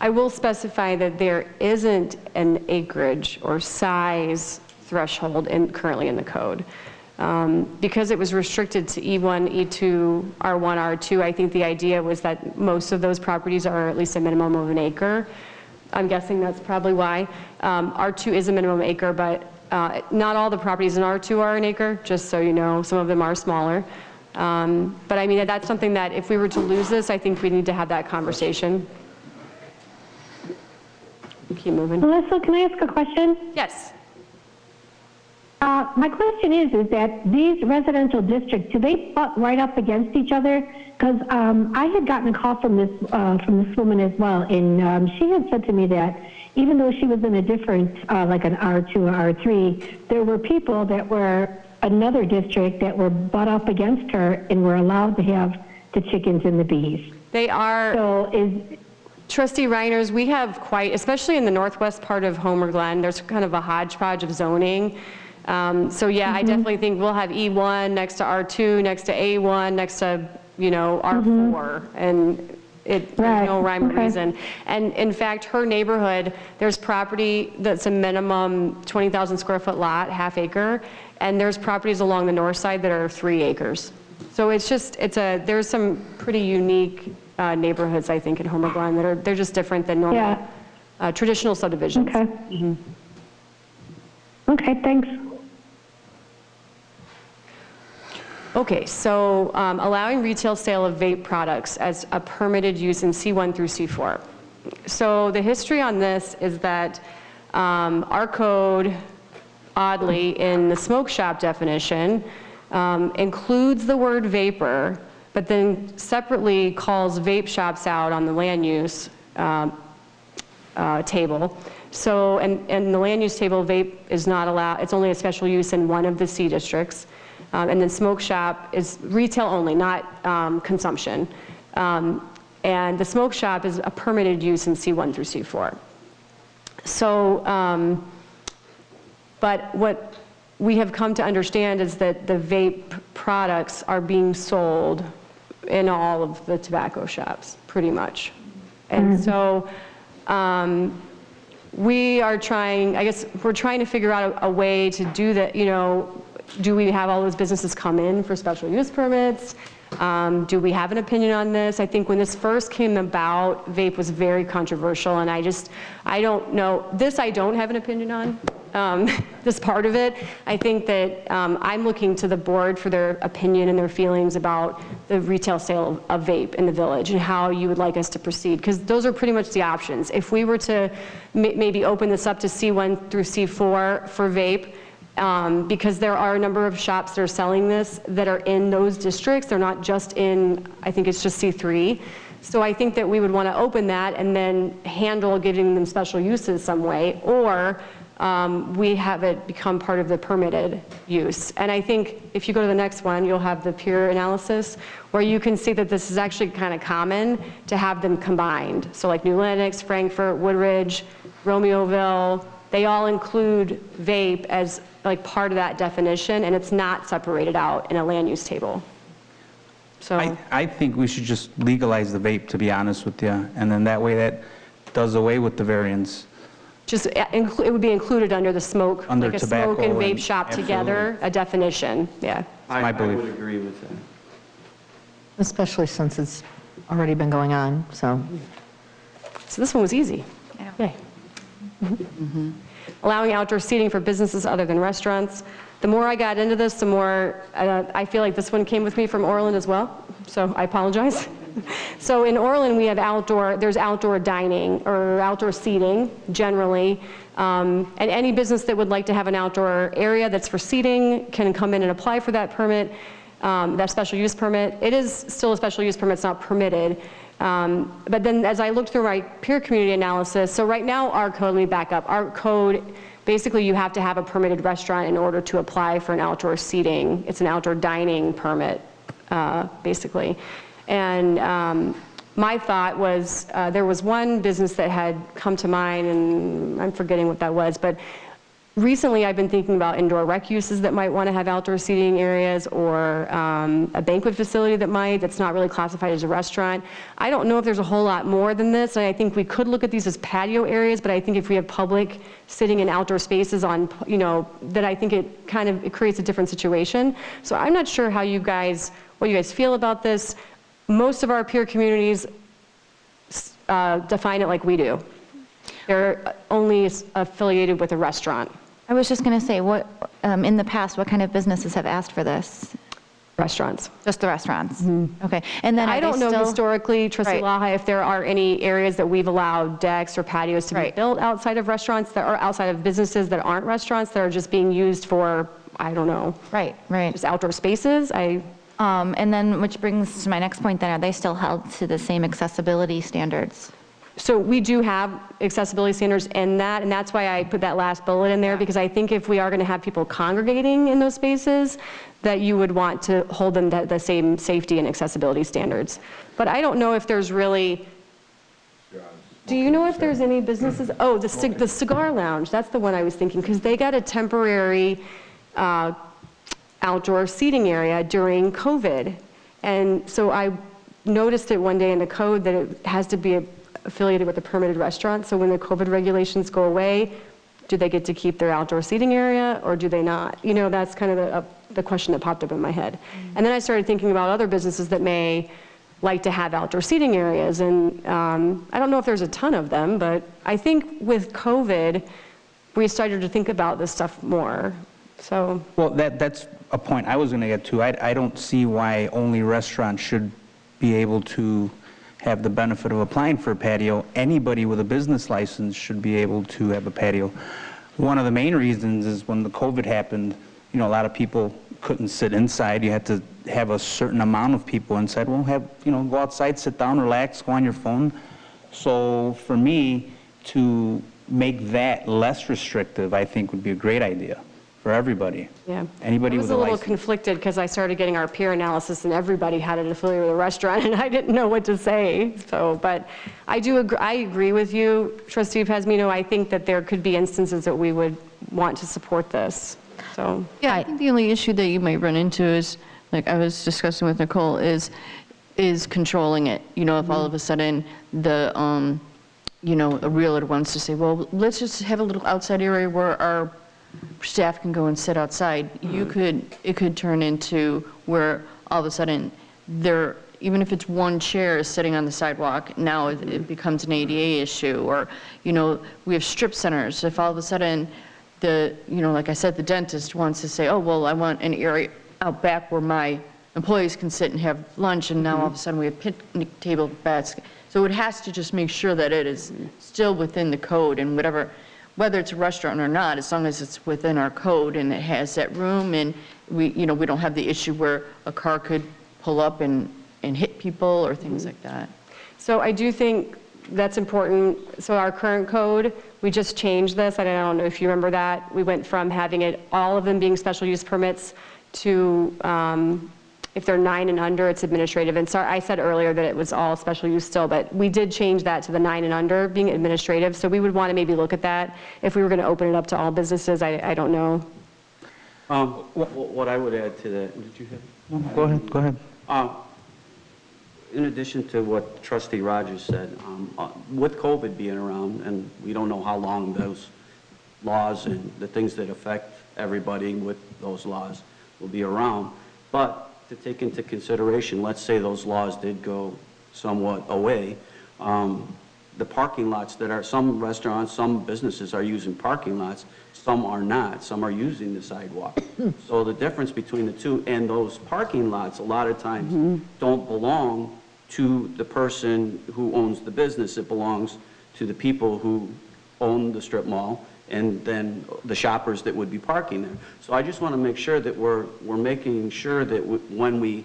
I will specify that there isn't an acreage or size threshold currently in the code. Because it was restricted to E1, E2, R1, R2, I think the idea was that most of those properties are at least a minimum of an acre. I'm guessing that's probably why. R2 is a minimum acre, but not all the properties in R2 are an acre, just so you know. Some of them are smaller. But I mean, that's something that if we were to lose this, I think we need to have that conversation. Keep moving. Melissa, can I ask a question? Yes. My question is that these residential districts, do they butt right up against each other? Because I had gotten a call from this woman as well, and she had said to me that even though she was in a different, like an R2 or R3, there were people that were another district that were butt up against her and were allowed to have the chickens and the bees. They are. So Trustee Reiners, we have quite, especially in the northwest part of Homer Glen, there's kind of a hodgepodge of zoning. So yeah, I definitely think we'll have E1 next to R2, next to A1, next to, R4, and there's no rhyme or reason. And in fact, her neighborhood, there's property that's a minimum 20,000 square foot lot, half acre, and there's properties along the north side that are 3 acres. So there's some pretty unique neighborhoods, I think, in Homer Glen they're just different than normal traditional subdivisions. Okay. Okay, thanks. Okay, so allowing retail sale of vape products as a permitted use in C1 through C4. So the history on this is that our code, oddly, in the smoke shop definition, includes the word vapor, but then separately calls vape shops out on the land use table. So, and the land use table, vape is not allowed, it's only a special use in one of the C districts. And then smoke shop is retail only, not consumption. And the smoke shop is a permitted use in C1 through C4. So, but what we have come to understand is that the vape products are being sold in all of the tobacco shops, pretty much. And so we are trying, I guess we're trying to figure out a way to do that, you know, do we have all those businesses come in for special use permits? Do we have an opinion on this? I think when this first came about, vape was very controversial, and I don't know, this I don't have an opinion on, this part of it. I think that I'm looking to the board for their opinion and their feelings about the retail sale of vape in the village and how you would like us to proceed, because those are pretty much the options. If we were to maybe open this up to C1 through C4 for vape, because there are a number of shops that are selling this that are in those districts. They're not just in, I think it's just C3. So I think that we would want to open that and then handle giving them special uses some way, or we have it become part of the permitted use. And I think if you go to the next one, you'll have the peer analysis where you can see that this is actually kind of common to have them combined. So like New Lenox, Frankfurt, Woodridge, Romeoville, they all include vape as like part of that definition, and it's not separated out in a land use table. So I think we should just legalize the vape, to be honest with you, and then that way that does away with the variance. Just it would be included under the smoke, Under like a tobacco smoke and vape and- shop together, a definition, yeah. I belief. would agree with that. Especially since it's already been going on, so. So this one was easy. Yay. Allowing outdoor seating for businesses other than restaurants. The more I got into this, the more I feel like this one came with me from Orland as well, so I apologize. So in Orland, we have there's outdoor dining or outdoor seating generally, and any business that would like to have an outdoor area that's for seating can come in and apply for that permit, that special use permit. It is still a special use permit, it's not permitted. But then as I looked through my peer community analysis, so right now our code, let me back up, our code, basically you have to have a permitted restaurant in order to apply for an outdoor seating. It's an outdoor dining permit, basically. And my thought was, there was one business that had come to mind, and I'm forgetting what that was, but recently I've been thinking about indoor rec uses that might want to have outdoor seating areas, or a banquet facility that's not really classified as a restaurant. I don't know if there's a whole lot more than this, and I think we could look at these as patio areas, but I think if we have public sitting in outdoor spaces on, you know, that I think it creates a different situation. So I'm not sure what you guys feel about this. Most of our peer communities define it like we do. They're only affiliated with a restaurant. I was just going to say, what in the past, what kind of businesses have asked for this? Restaurants. Just the restaurants? Okay. And then I don't know historically, Trustee Laha, if there are any areas that we've allowed decks or patios to be built outside of restaurants that are outside of businesses that aren't restaurants that are just being used for, I don't know. Right. Just outdoor spaces. And then, which brings to my next point then, are they still held to the same accessibility standards? So we do have accessibility standards in that, and that's why I put that last bullet in there, because I think if we are going to have people congregating in those spaces, that you would want to hold them to the same safety and accessibility standards. But I don't know if there's really, do you know if there's any businesses? Oh, the cigar lounge, that's the one I was thinking, because they got a temporary outdoor seating area during COVID. And so I noticed it one day in the code that it has to be affiliated with a permitted restaurant. So when the COVID regulations go away, do they get to keep their outdoor seating area or do they not? You know, that's kind of the question that popped up in my head. And then I started thinking about other businesses that may like to have outdoor seating areas. And I don't know if there's a ton of them, but I think with COVID, we started to think about this stuff more. So. Well, that's a point I was going to get to. I don't see why only restaurants should be able to have the benefit of applying for a patio. Anybody with a business license should be able to have a patio. One of the main reasons is when the COVID happened, you know, a lot of people couldn't sit inside. You had to have a certain amount of people inside. Well, go outside, sit down, relax, go on your phone. So for me to make that less restrictive, I think would be a great idea for everybody. Yeah. Anybody I was with a a little license. conflicted because I started getting our peer analysis and everybody had an affiliate with a restaurant and I didn't know what to say. So, but I agree with you, Trustee Pazmino. I think that there could be instances that we would want to support this. So. Yeah, I think the only issue that you might run into is, like I was discussing with Nicole, is controlling it. You know, if all of a sudden the, you know, a realtor wants to say, well, let's just have a little outside area where our staff can go and sit outside. It could turn into where all of a sudden there, even if it's one chair sitting on the sidewalk, now it becomes an ADA issue. Or, you know, we have strip centers. If all of a sudden the, you know, like I said, the dentist wants to say, oh, well, I want an area out back where my employees can sit and have lunch, and now all of a sudden we have picnic table beds. So it has to just make sure that it is still within the code, and whether it's a restaurant or not, as long as it's within our code and it has that room, and we don't have the issue where a car could pull up and hit people or things like that. So I do think that's important. So our current code, we just changed this. I don't know if you remember that. We went from having all of them being special use permits to if they're 9 and under, it's administrative. And sorry, I said earlier that it was all special use still, but we did change that to the 9 and under being administrative. So we would want to maybe look at that if we were going to open it up to all businesses. I don't know. What I would add to that, did you have? Go ahead. In addition to what Trustee Rogers said, with COVID being around, and we don't know how long those laws and the things that affect everybody with those laws will be around, but to take into consideration, let's say those laws did go somewhat away, the parking lots that are, some restaurants, some businesses are using parking lots, some are not, some are using the sidewalk. So the difference between the two, and those parking lots a lot of times don't belong to the person who owns the business. It belongs to the people who own the strip mall and then the shoppers that would be parking there. So I just want to make sure that we're making sure that when we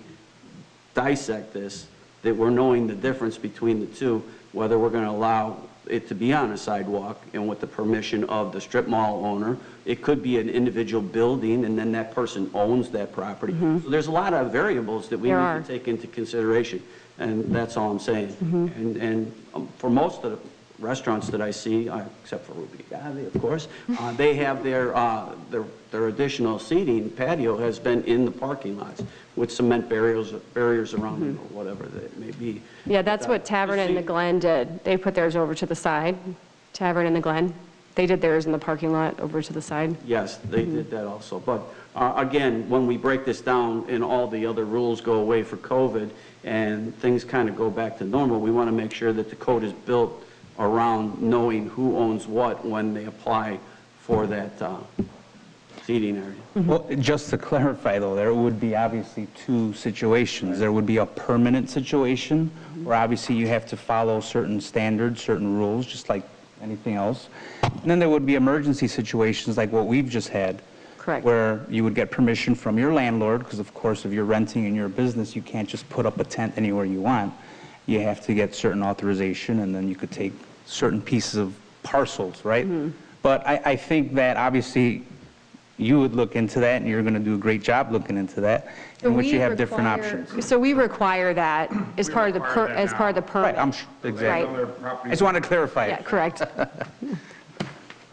dissect this, that we're knowing the difference between the two, whether we're going to allow it to be on a sidewalk and with the permission of the strip mall owner. It could be an individual building and then that person owns that property. So there's a lot of variables that we need to take into consideration, and that's all I'm saying. And for most of the restaurants that I see, except for Ruby Agave, of course, they have their additional seating patio has been in the parking lots with cement barriers around it or whatever that it may be. Yeah, that's what Tavern and the Glen did. They put theirs over to the side. Tavern and the Glen. They did theirs in the parking lot over to the side. Yes, they did that also. But again, when we break this down and all the other rules go away for COVID and things kind of go back to normal, we want to make sure that the code is built around knowing who owns what when they apply for that seating area. Well, just to clarify though, there would be obviously two situations. There would be a permanent situation where obviously you have to follow certain standards, certain rules, just like anything else. And then there would be emergency situations like what we've just had. Correct. Where you would get permission from your landlord, because of course if you're renting in your business, you can't just put up a tent anywhere you want. You have to get certain authorization, and then you could take certain pieces of parcels, right? But I think that obviously you would look into that, and you're going to do a great job looking into that, in which you have different options. So we require that as part of the permit. Right, I'm sure, exactly. I just wanted to clarify it. Yeah, correct.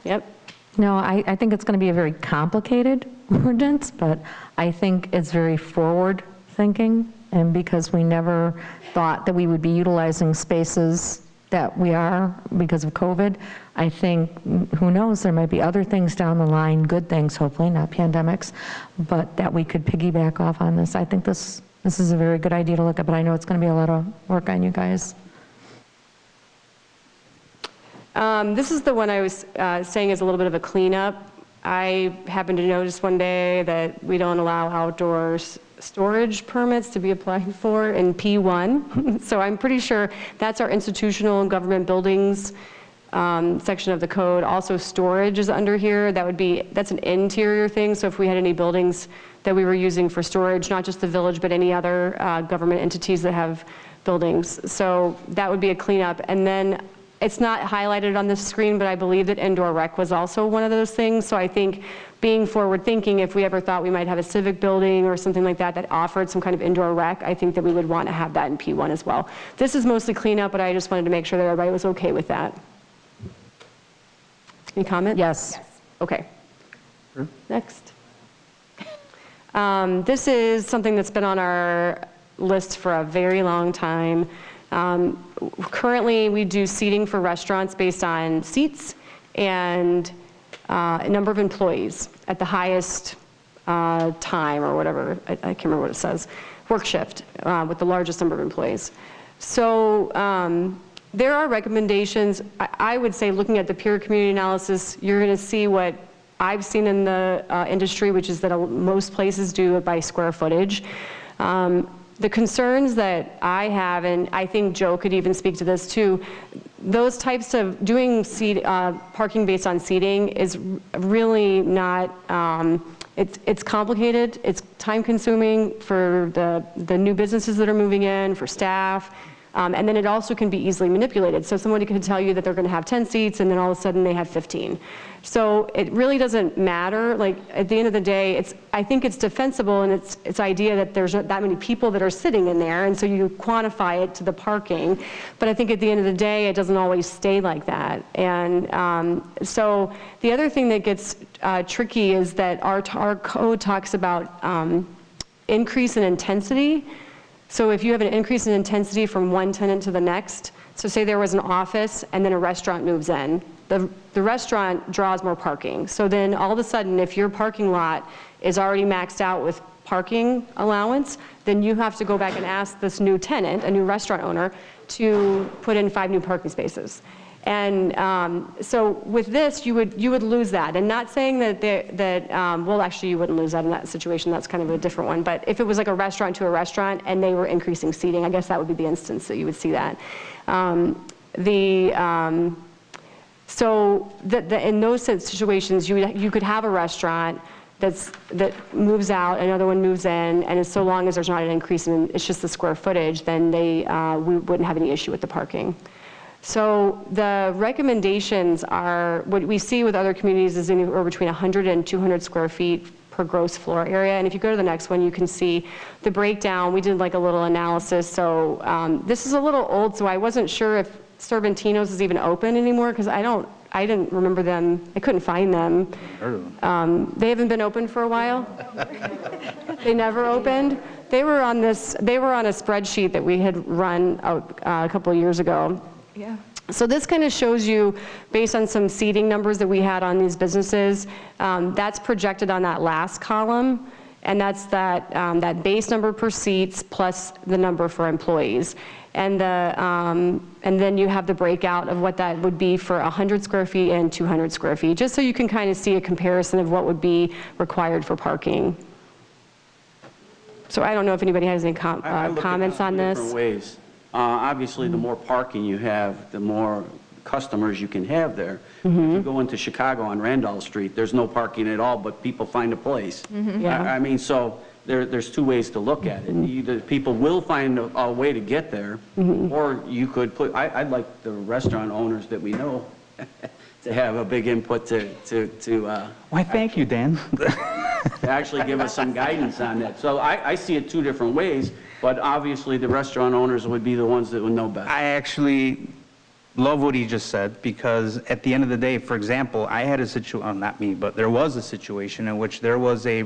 Yep. No, I think it's going to be a very complicated ordinance, but I think it's very forward thinking, and because we never thought that we would be utilizing spaces that we are because of COVID, I think, who knows, there might be other things down the line, good things, hopefully, not pandemics, but that we could piggyback off on this. I think this is a very good idea to look at, but I know it's going to be a lot of work on you guys. This is the one I was saying is a little bit of a cleanup. I happened to notice one day that we don't allow outdoor storage permits to be applied for in P1. So I'm pretty sure that's our institutional and government buildings section of the code. Also storage is under here. That's an interior thing. So if we had any buildings that we were using for storage, not just the village, but any other government entities that have buildings. So that would be a cleanup. And then it's not highlighted on the screen, but I believe that indoor rec was also one of those things. So I think being forward-thinking, if we ever thought we might have a civic building or something like that that offered some kind of indoor rec, I think that we would want to have that in P1 as well. This is mostly cleanup, but I just wanted to make sure that everybody was okay with that. Any comment? Yes. Okay. Next. This is something that's been on our list for a very long time. Currently, we do seating for restaurants based on seats and a number of employees at the highest time or whatever, I can't remember what it says, work shift with the largest number of employees. So there are recommendations. I would say looking at the peer community analysis, you're going to see what I've seen in the industry, which is that most places do it by square footage. The concerns that I have, and I think Joe could even speak to this too, those types of doing parking based on seating is really not, it's complicated, it's time consuming for the new businesses that are moving in, for staff, and then it also can be easily manipulated. So somebody could tell you that they're going to have 10 seats and then all of a sudden they have 15. So it really doesn't matter. Like at the end of the day, I think it's defensible in its idea that there's not that many people that are sitting in there, and so you quantify it to the parking. But I think at the end of the day, it doesn't always stay like that. And so the other thing that gets tricky is that our code talks about increase in intensity. So if you have an increase in intensity from one tenant to the next, so say there was an office and then a restaurant moves in, the restaurant draws more parking. So then all of a sudden, if your parking lot is already maxed out with parking allowance, then you have to go back and ask this new tenant, a new restaurant owner, to put in 5 new parking spaces. And so with this, you would lose that. And not saying that well, actually you wouldn't lose that in that situation. That's kind of a different one. But if it was like a restaurant to a restaurant and they were increasing seating, I guess that would be the instance that you would see that. So in those situations, you could have a restaurant that moves out, another one moves in, and so long as there's not an increase in, it's just the square footage, then we wouldn't have any issue with the parking. So the recommendations are, what we see with other communities is anywhere between 100 and 200 square feet per gross floor area. And if you go to the next one, you can see the breakdown. We did like a little analysis. So this is a little old, so I wasn't sure if Cervantino's is even open anymore, because I didn't remember them. I couldn't find them. They haven't been open for a while. They never opened. They were on a spreadsheet that we had run out a couple of years ago. Yeah. So this kind of shows you, based on some seating numbers that we had on these businesses, that's projected on that last column, and that's that base number per seats plus the number for employees. And then you have the breakout of what that would be for 100 square feet and 200 square feet, just so you can kind of see a comparison of what would be required for parking. So I don't know if anybody has any comments on this. Different ways. Obviously, the more parking you have, the more customers you can have there. If you go into Chicago on Randolph Street, there's no parking at all, but people find a place. Yeah. I mean, so there's 2 ways to look at it. Either people will find a way to get there, or you could put, I'd like the restaurant owners that we know to have a big input Why, thank you, Dan. to actually give us some guidance on that. So I see it 2 different ways, but obviously the restaurant owners would be the ones that would know best. I actually love what he just said, because at the end of the day, for example, I had a situation, not me, but there was a situation in which there was a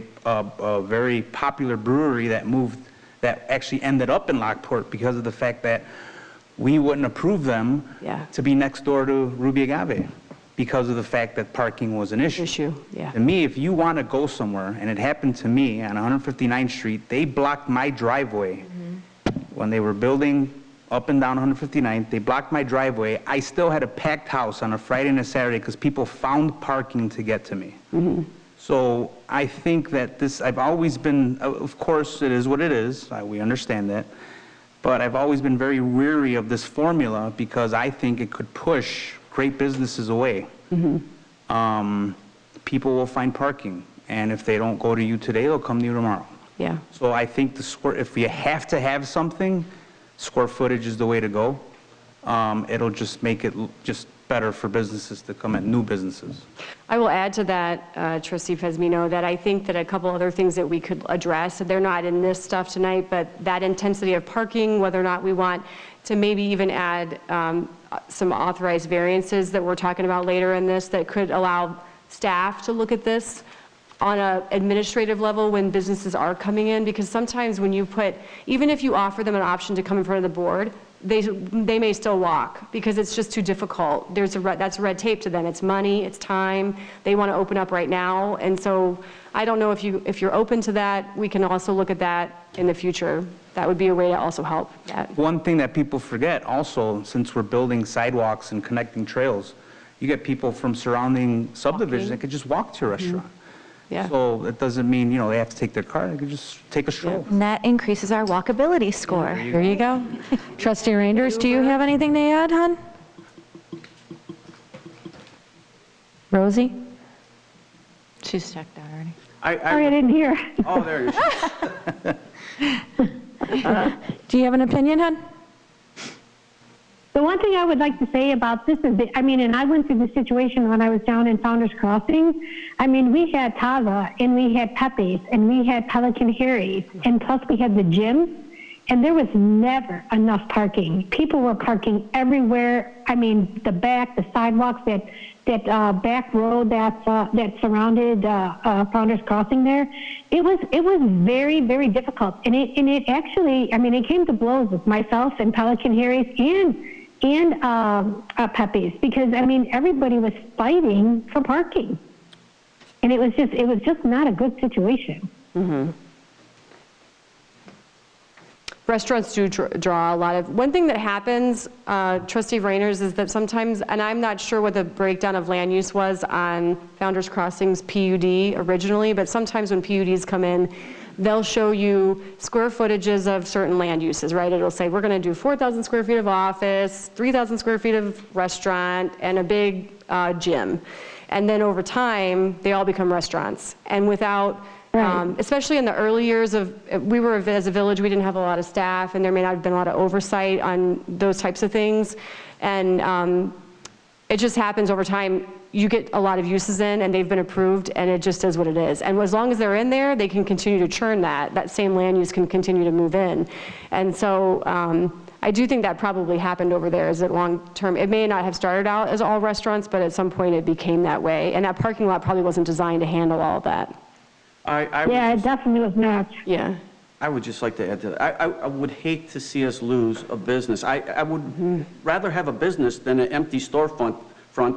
very popular brewery that actually ended up in Lockport because of the fact that we wouldn't approve them to be next door to Ruby Agave, because of the fact that parking was an issue. Yeah. To me, if you want to go somewhere, and it happened to me on 159th Street, they blocked my driveway when they were building up and down 159th. They blocked my driveway. I still had a packed house on a Friday and a Saturday because people found parking to get to me. So I think that I've always been, of course, it is what it is. We understand that. But I've always been very weary of this formula because I think it could push great businesses away. People will find parking, and if they don't go to you today, they'll come to you tomorrow. Yeah. So I think if you have to have something, square footage is the way to go. it'll just make it just better for businesses to come in, new businesses. I will add to that, Trustee Fezmino, that I think that a couple other things that we could address, they're not in this stuff tonight, but that intensity of parking, whether or not we want to maybe even add some authorized variances that we're talking about later in this that could allow staff to look at this on an administrative level when businesses are coming in, because sometimes when you put, even if you offer them an option to come in front of the board, they may still walk because it's just too difficult. That's red tape to them. It's money, it's time. They want to open up right now. And so I don't know if you're open to that. We can also look at that in the future. That would be a way to also help that. One thing that people forget also, since we're building sidewalks and connecting trails, you get people from surrounding subdivisions that could just walk to your restaurant. Yeah. So it doesn't mean, they have to take their car, they could just take a stroll. And that increases our walkability score. There you go. Trustee Reinders, do you have anything to add, hon? Rosie? She's checked out already. Sorry, I didn't hear. Oh, there you go. Do you have an opinion, hon? The one thing I would like to say about this is that, and I went through this situation when I was down in Founders Crossing. We had Taza, and we had Pepe's, and we had Pelican Harry's, and plus we had the gym, and there was never enough parking. People were parking everywhere. The back, the sidewalks, that back road that surrounded Founders Crossing there. It was very, very difficult, and it actually, it came to blows with myself and Pelican Harry's and Pepe's, because everybody was fighting for parking, and it was just not a good situation. Mm-hmm. Restaurants do draw a lot of. One thing that happens, Trustee Reinders, is that sometimes, and I'm not sure what the breakdown of land use was on Founders Crossing's PUD originally, but sometimes when PUDs come in, they'll show you square footages of certain land uses, right? It'll say, we're going to do 4,000 square feet of office, 3,000 square feet of restaurant, and a big gym. And then over time, they all become restaurants. And without, especially in the early years as a village, we didn't have a lot of staff, and there may not have been a lot of oversight on those types of things. And it just happens over time. You get a lot of uses in, and they've been approved, and it just is what it is. And as long as they're in there, they can continue to churn that same land use can continue to move in. And so I do think that probably happened over there as a long term. It may not have started out as all restaurants, but at some point it became that way. And that parking lot probably wasn't designed to handle all of that. It definitely was not. Yeah. I would just like to add to that. I would hate to see us lose a business. I would rather have a business than an empty storefront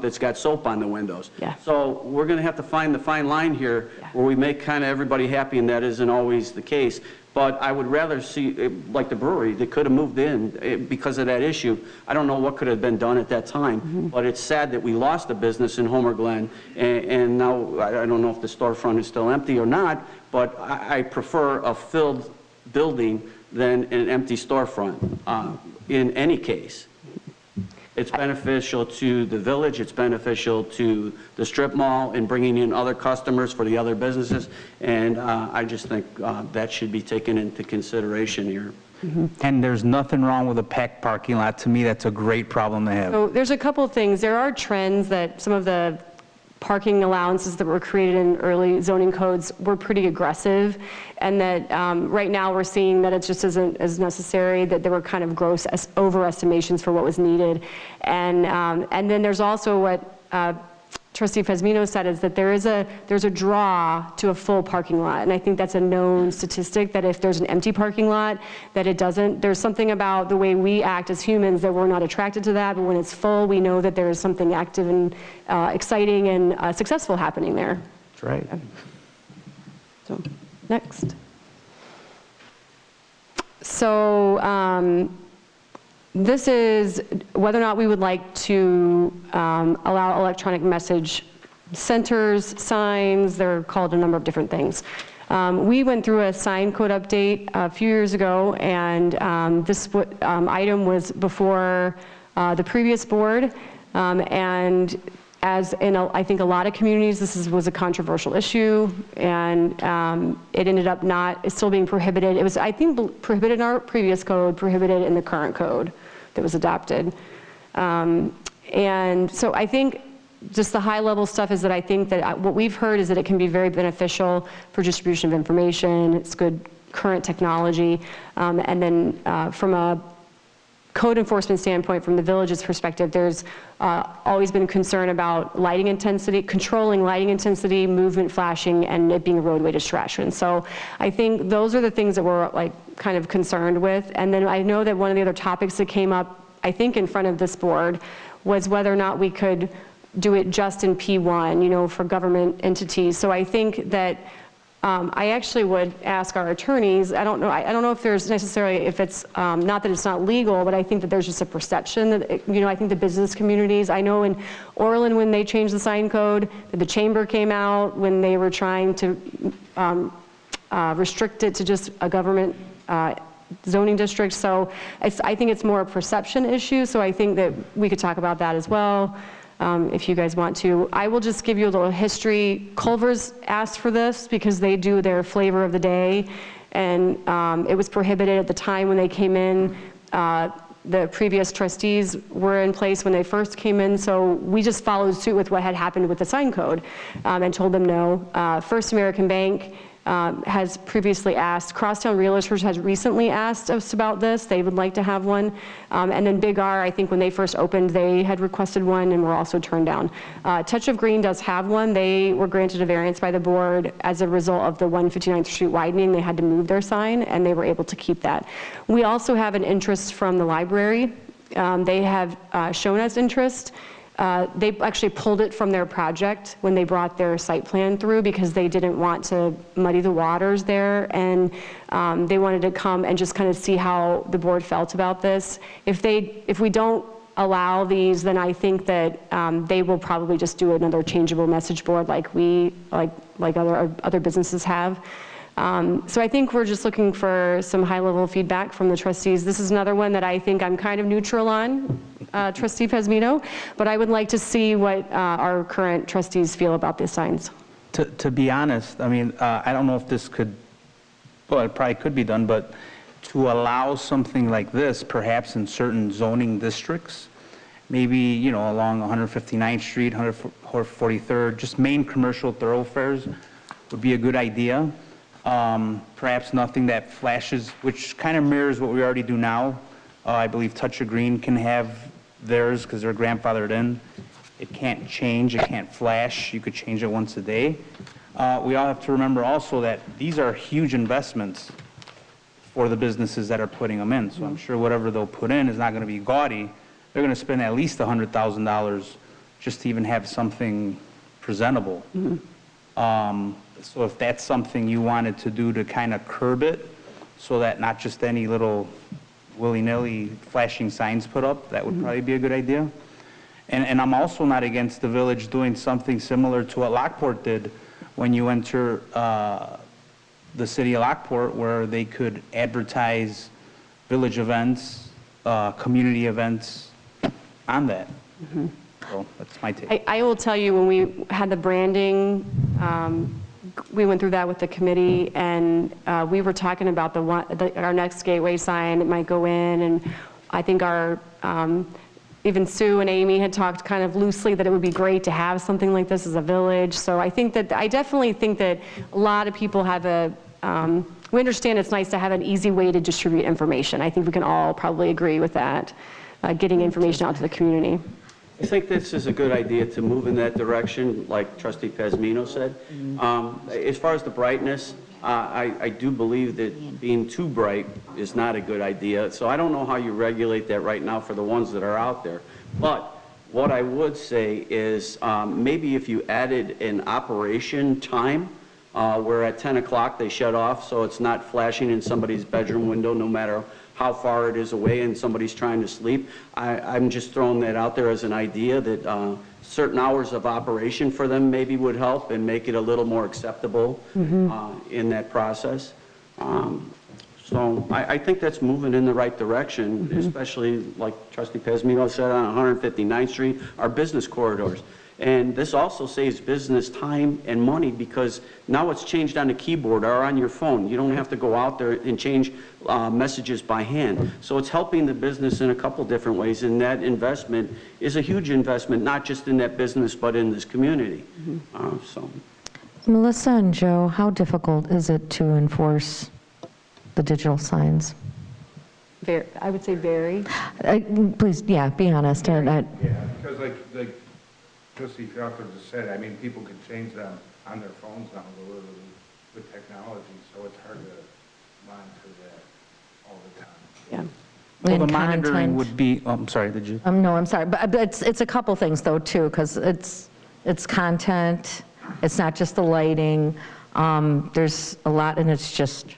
that's got soap on the windows. Yeah. So we're going to have to find the fine line here where we make kind of everybody happy, and that isn't always the case. But I would rather see, like the brewery, they could have moved in because of that issue. I don't know what could have been done at that time, but it's sad that we lost the business in Homer Glen, and now I don't know if the storefront is still empty or not, but I prefer a filled building than an empty storefront in any case. It's beneficial to the village, it's beneficial to the strip mall in bringing in other customers for the other businesses, and I just think that should be taken into consideration here. And there's nothing wrong with a packed parking lot. To me, that's a great problem to have. So there's a couple of things. There are trends that some of the parking allowances that were created in early zoning codes were pretty aggressive, and that right now we're seeing that it just isn't as necessary, that there were kind of gross overestimations for what was needed. And then there's also what Trustee Fezmino said, is that there's a draw to a full parking lot, and I think that's a known statistic, that if there's an empty parking lot, that it doesn't. There's something about the way we act as humans that we're not attracted to that, but when it's full, we know that there is something active and exciting and successful happening there. That's right. So, next. So, this is whether or not we would like to allow electronic message centers, signs. They're called a number of different things. We went through a sign code update a few years ago, and this item was before the previous board. And as in, I think, a lot of communities, this was a controversial issue, and it ended up it's still being prohibited. It was, I think, prohibited in our previous code, prohibited in the current code that was adopted. And so I think just the high level stuff is that I think that what we've heard is that it can be very beneficial for distribution of information. It's good current technology. And then from a code enforcement standpoint, from the village's perspective, there's always been concern about lighting intensity, controlling lighting intensity, movement flashing, and it being a roadway distraction. So I think those are the things that we're like kind of concerned with. And then I know that one of the other topics that came up, I think in front of this board, was whether or not we could do it just in P1, you know, for government entities. So I think that I actually would ask our attorneys, I don't know if there's necessarily, if it's, not that it's not legal, but I think that there's just a perception that, you know, I think the business communities, I know in Orland when they changed the sign code, that the chamber came out when they were trying to restrict it to just a government zoning district. So I think it's more a perception issue, so I think that we could talk about that as well. If you guys want to. I will just give you a little history. Culver's asked for this because they do their flavor of the day, and it was prohibited at the time when they came in. The previous trustees were in place when they first came in, so we just followed suit with what had happened with the sign code and told them no. First American Bank has previously asked. Crosstown Realtors has recently asked us about this. They would like to have one. And then Big R, I think when they first opened, they had requested one and were also turned down. Touch of Green does have one. They were granted a variance by the board as a result of the 159th Street widening. They had to move their sign and they were able to keep that. We also have an interest from the library. They have shown us interest. They actually pulled it from their project when they brought their site plan through because they didn't want to muddy the waters there, and they wanted to come and just kind of see how the board felt about this. If we don't allow these, then I think that they will probably just do another changeable message board like other businesses have. So I think we're just looking for some high-level feedback from the trustees. This is another one that I think I'm kind of neutral on, Trustee Pezmino, but I would like to see what our current trustees feel about these signs. To be honest, I mean, I don't know if this could, well, it probably could be done, but to allow something like this, perhaps in certain zoning districts, maybe, you know, along 159th Street, 143rd, just main commercial thoroughfares would be a good idea. Perhaps nothing that flashes, which kind of mirrors what we already do now. I believe Touch of Green can have theirs because they're grandfathered in. It can't change, it can't flash. You could change it once a day. We all have to remember also that these are huge investments for the businesses that are putting them in. So I'm sure whatever they'll put in is not going to be gaudy. They're going to spend at least $100,000 just to even have something presentable. So if that's something you wanted to do to kind of curb it, so that not just any little willy-nilly flashing signs put up, that would probably be a good idea. And I'm also not against the village doing something similar to what Lockport did when you enter the city of Lockport, where they could advertise village events, community events on that. So that's my take. I will tell you, when we had the branding, we went through that with the committee, and we were talking about our next gateway sign that might go in, and I think our, even Sue and Amy had talked kind of loosely that it would be great to have something like this as a village. So I definitely think that a lot of people have we understand it's nice to have an easy way to distribute information. I think we can all probably agree with that, getting information out to the community. I think this is a good idea to move in that direction, like Trustee Pezmino said. As far as the brightness, I do believe that being too bright is not a good idea. So I don't know how you regulate that right now for the ones that are out there. But what I would say is maybe if you added an operation time, where at 10 o'clock they shut off, so it's not flashing in somebody's bedroom window no matter how far it is away and somebody's trying to sleep. I'm just throwing that out there as an idea that certain hours of operation for them maybe would help and make it a little more acceptable in that process. So I think that's moving in the right direction, especially like Trustee Pezmino said on 159th Street, our business corridors. And this also saves business time and money because now it's changed on the keyboard or on your phone. You don't have to go out there and change messages by hand. So it's helping the business in a couple different ways, and that investment is a huge investment, not just in that business, but in this community. So. Melissa and Joe, how difficult is it to enforce the digital signs? I would say very. Please, yeah, be honest. Yeah, because like Trustee Falco just said, I mean, people can change them on their phones now with technology, so it's hard to monitor that all the time. Yeah. Well, the And monitoring content. would be, oh, I'm sorry, did you? No, I'm sorry, but it's a couple things though too, because it's content, it's not just the lighting, there's a lot, and it's just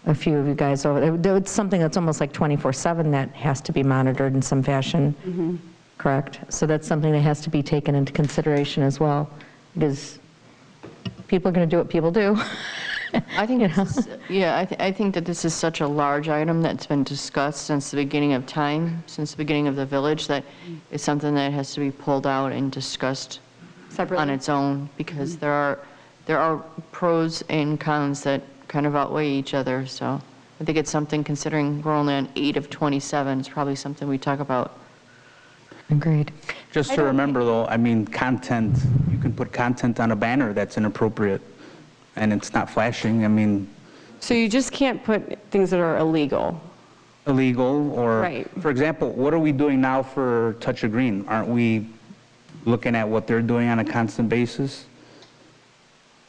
a few of you guys over there. It's something that's almost like 24/7 that has to be monitored in some fashion, correct? So that's something that has to be taken into consideration as well, because people are going to do what people do. I think, I think that this is such a large item that's been discussed since the beginning of time, since the beginning of the village, that it's something that has to be pulled out and discussed separately on its own, because there are pros and cons that kind of outweigh each other. So I think it's something, considering we're only on 8 of 27, it's probably something we talk about. Agreed. Just to remember though, I mean, content, you can put content on a banner that's inappropriate and it's not flashing. I mean. So you just can't put things that are illegal. Illegal or, right. For example, what are we doing now for Touch a Green? Aren't we looking at what they're doing on a constant basis?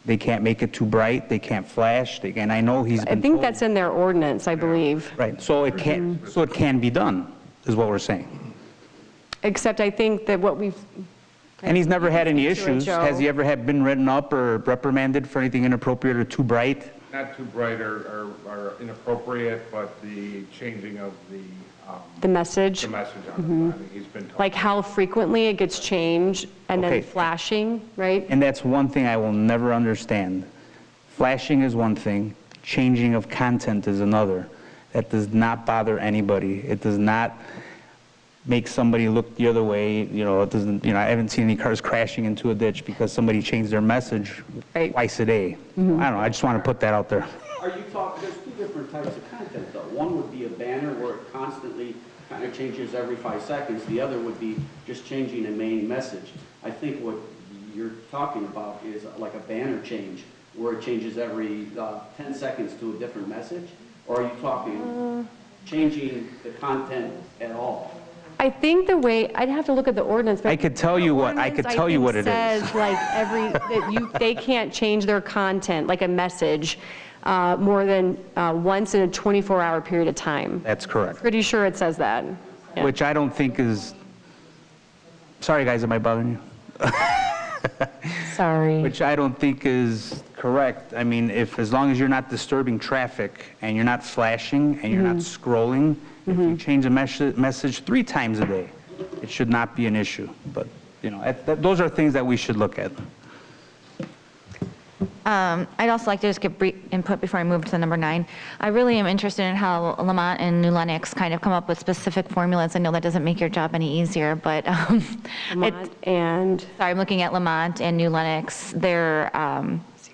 They can't make it too bright, they can't flash, and I know he's been I think told. that's in their ordinance, I believe. Right, so it can be done, is what we're saying. Except I think that what we've... And he's never had any Speak to it, issues. Joe. Has he ever been written up or reprimanded for anything inappropriate or too bright? Not too bright or inappropriate, but the changing of the message. The message on it. I mean, he's been told. Like how frequently it gets changed and Okay. then flashing, right? And that's one thing I will never understand. Flashing is one thing, changing of content is another. That does not bother anybody. It does not make somebody look the other way. You know, it doesn't, I haven't seen any cars crashing into a ditch because somebody changed their message twice a day. I don't know, I just want to put that out there. Are you talking, there's two different types of content though. One would be a banner where it constantly kind of changes every 5 seconds. The other would be just changing a main message. I think what you're talking about is like a banner change where it changes every 10 seconds to a different message? Or are you talking changing the content at all? I think the way, I'd have to look at the ordinance. But I could tell you what it is. Says like they can't change their content, like a message, more than once in a 24-hour period of time. That's correct. Pretty sure it says that. Yeah. Which I don't think is, sorry guys, am I bothering you? Sorry. Which I don't think is correct. I mean, as long as you're not disturbing traffic and you're not flashing and you're not scrolling, if you change a message 3 times a day, it should not be an issue. But, those are things that we should look at. I'd also like to just give brief input before I move to number 9. I really am interested in how Lamont and New Lenox kind of come up with specific formulas. I know that doesn't make your job any easier, but Lamont and... Sorry, I'm looking at Lamont and New Lenox, their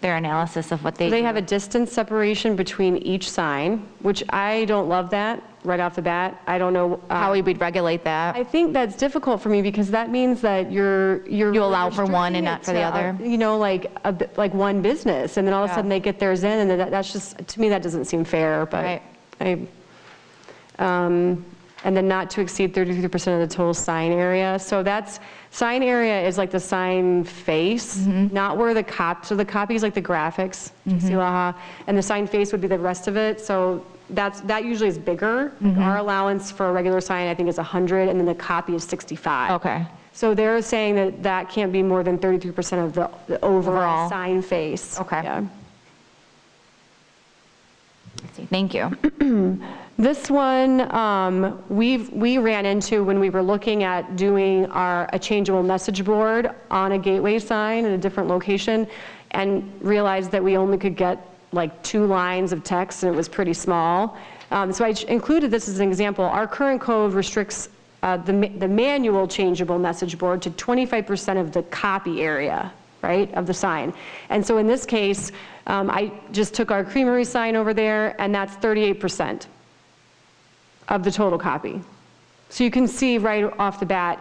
analysis of what they So they have a distance separation between each sign, which I don't love that right off the bat. I don't know how we would regulate that. I think that's difficult for me because that means that you allow for one and not for the other. Like one business, and then all of a sudden they get theirs in, and that's just, to me, that doesn't seem fair. But and then not to exceed 33% of the total sign area. So sign area is like the sign face, not where the so the copy is like the graphics, and the sign face would be the rest of it. So that usually is bigger. Our allowance for a regular sign, I think, is 100, and then the copy is 65. Okay. So they're saying that can't be more than 33% of the overall sign face. Okay. Yeah. Let's see. Thank you. This one we ran into when we were looking at doing a changeable message board on a gateway sign in a different location, and realized that we only could get like 2 lines of text, and it was pretty small. So I included this as an example. Our current code restricts the manual changeable message board to 25% of the copy area, right, of the sign. And so in this case, I just took our creamery sign over there, and that's 38% of the total copy. So you can see right off the bat,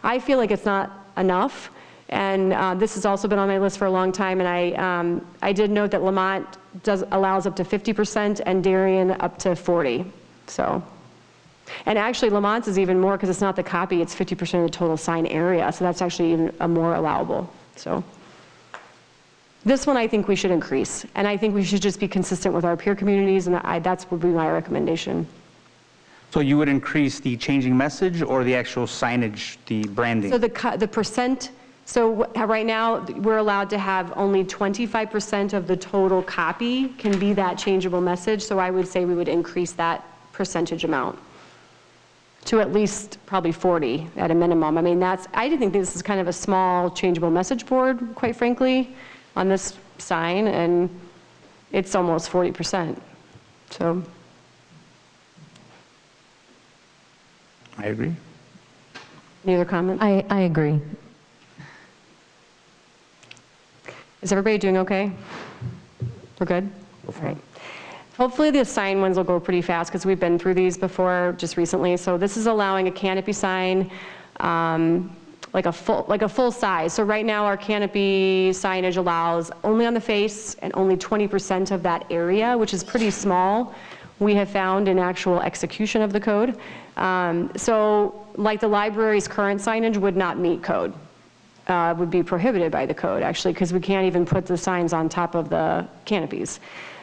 I feel like it's not enough. And this has also been on my list for a long time, and I did note that Lamont allows up to 50% and Darien up to 40%. So, and actually Lamont's is even more because it's not the copy, it's 50% of the total sign area, so that's actually even more allowable. So this one I think we should increase, and I think we should just be consistent with our peer communities, and that's would be my recommendation. So you would increase the changing message or the actual signage, the branding? So the percent. So right now, we're allowed to have only 25% of the total copy can be that changeable message. So I would say we would increase that percentage amount to at least probably 40 at a minimum. I mean, I think this is kind of a small changeable message board, quite frankly, on this sign, and it's almost 40%. So. I agree. Any other comments? I agree. Is everybody doing okay? We're good? All right. Hopefully the sign ones will go pretty fast because we've been through these before just recently. So this is allowing a canopy sign, like a full size. So right now our canopy signage allows only on the face and only 20% of that area, which is pretty small. We have found in actual execution of the code. So like the library's current signage would not meet code. Would be prohibited by the code, actually, because we can't even put the signs on top of the canopies.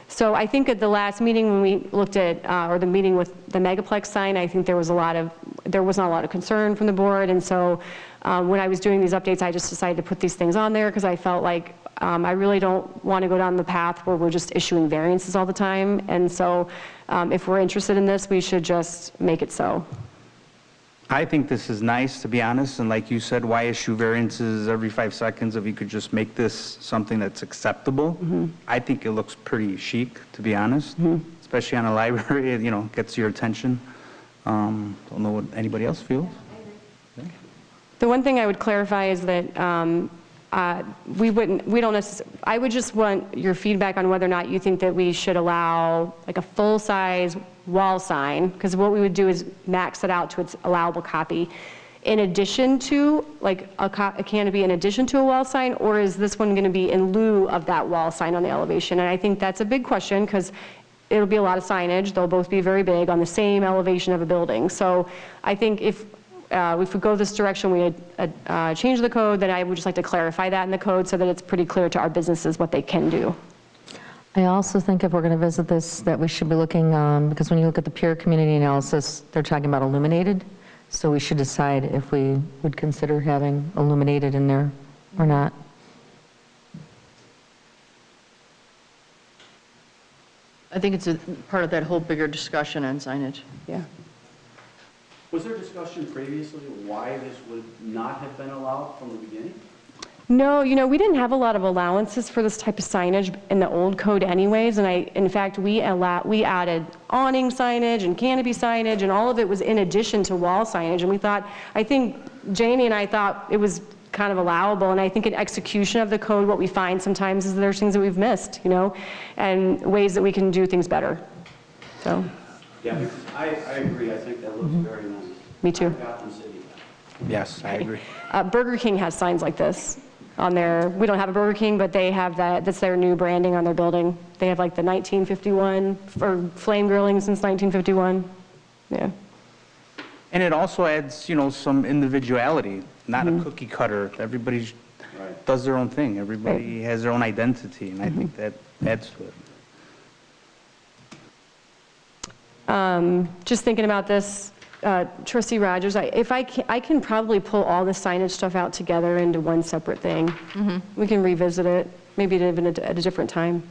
So I think at the last meeting when we looked at, or the meeting with the Megaplex sign, I think there was not a lot of concern from the board, and so when I was doing these updates, I just decided to put these things on there because I felt like I really don't want to go down the path where we're just issuing variances all the time, and so if we're interested in this, we should just make it so. I think this is nice, to be honest, and like you said, why issue variances every 5 seconds if you could just make this something that's acceptable? Mm-hmm. I think it looks pretty chic, to be honest, especially on a library, it gets your attention. Don't know what anybody else feels. Yeah. The one thing I would clarify is that I would just want your feedback on whether or not you think that we should allow like a full-size wall sign, because what we would do is max it out to its allowable copy in addition to like a canopy in addition to a wall sign, or is this one going to be in lieu of that wall sign on the elevation? And I think that's a big question because it'll be a lot of signage. They'll both be very big on the same elevation of a building. So I think if we go this direction, we change the code, then I would just like to clarify that in the code so that it's pretty clear to our businesses what they can do. I also think if we're going to visit this, that we should be looking, because when you look at the peer community analysis, they're talking about illuminated. So we should decide if we would consider having illuminated in there or not. I think it's a part of that whole bigger discussion on signage. Yeah. Was there discussion previously why this would not have been allowed from the beginning? No, we didn't have a lot of allowances for this type of signage in the old code anyways, and in fact, we added awning signage and canopy signage, and all of it was in addition to wall signage, and I think Jamie and I thought it was kind of allowable, and I think in execution of the code, what we find sometimes is there's things that we've missed, and ways that we can do things better, so. Yeah, I agree, I think that looks very nice. Me too. Gotham City. Yes, I agree. Burger King has signs like this on their, we don't have a Burger King, but they have that's their new branding on their building. They have like the 1951, or flame grilling since 1951, yeah. And it also adds, some individuality, not a cookie cutter. Everybody does their own thing. Everybody has their own identity, and I think that adds to it. Just thinking about this, Trustee Rogers, I can probably pull all the signage stuff out together into one separate thing. We can revisit it, maybe even at a different time.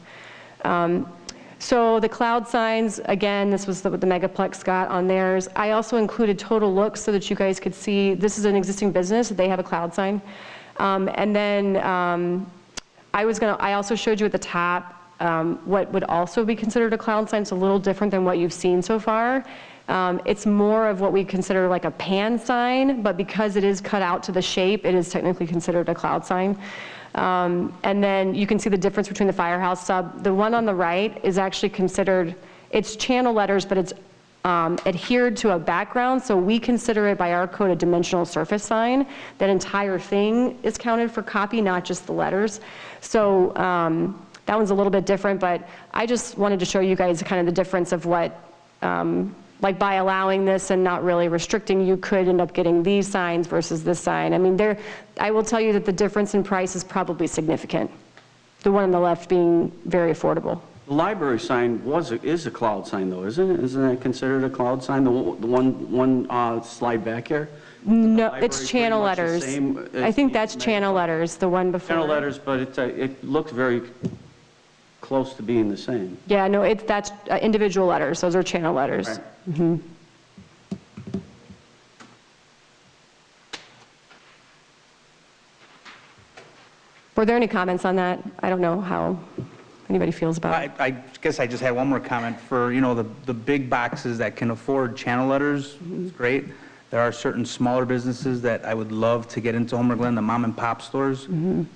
So the cloud signs, again, this was what the Megaplex got on theirs. I also included total looks so that you guys could see, this is an existing business, they have a cloud sign. And then I also showed you at the top what would also be considered a cloud sign. It's a little different than what you've seen so far. It's more of what we consider like a pan sign, but because it is cut out to the shape, it is technically considered a cloud sign. And then you can see the difference between the firehouse sub. The one on the right is actually considered, it's channel letters, but it's adhered to a background, so we consider it by our code a dimensional surface sign. That entire thing is counted for copy, not just the letters. So that one's a little bit different, but I just wanted to show you guys kind of the difference of what, like by allowing this and not really restricting, you could end up getting these signs versus this sign. I mean, I will tell you that the difference in price is probably significant. The one on the left being very affordable. The library sign is a cloud sign though, isn't it? Isn't that considered a cloud sign? The one slide back here? No, it's channel letters. I think that's channel letters, the one before. Channel letters, but it looks very close to being the same. Yeah, no, that's individual letters. Those are channel letters. Right. Mm-hmm. Were there any comments on that? I don't know how anybody feels about it. I guess I just had one more comment for, you know, the big boxes that can afford channel letters. It's great. There are certain smaller businesses that I would love to get into Homer Glen, the mom and pop stores.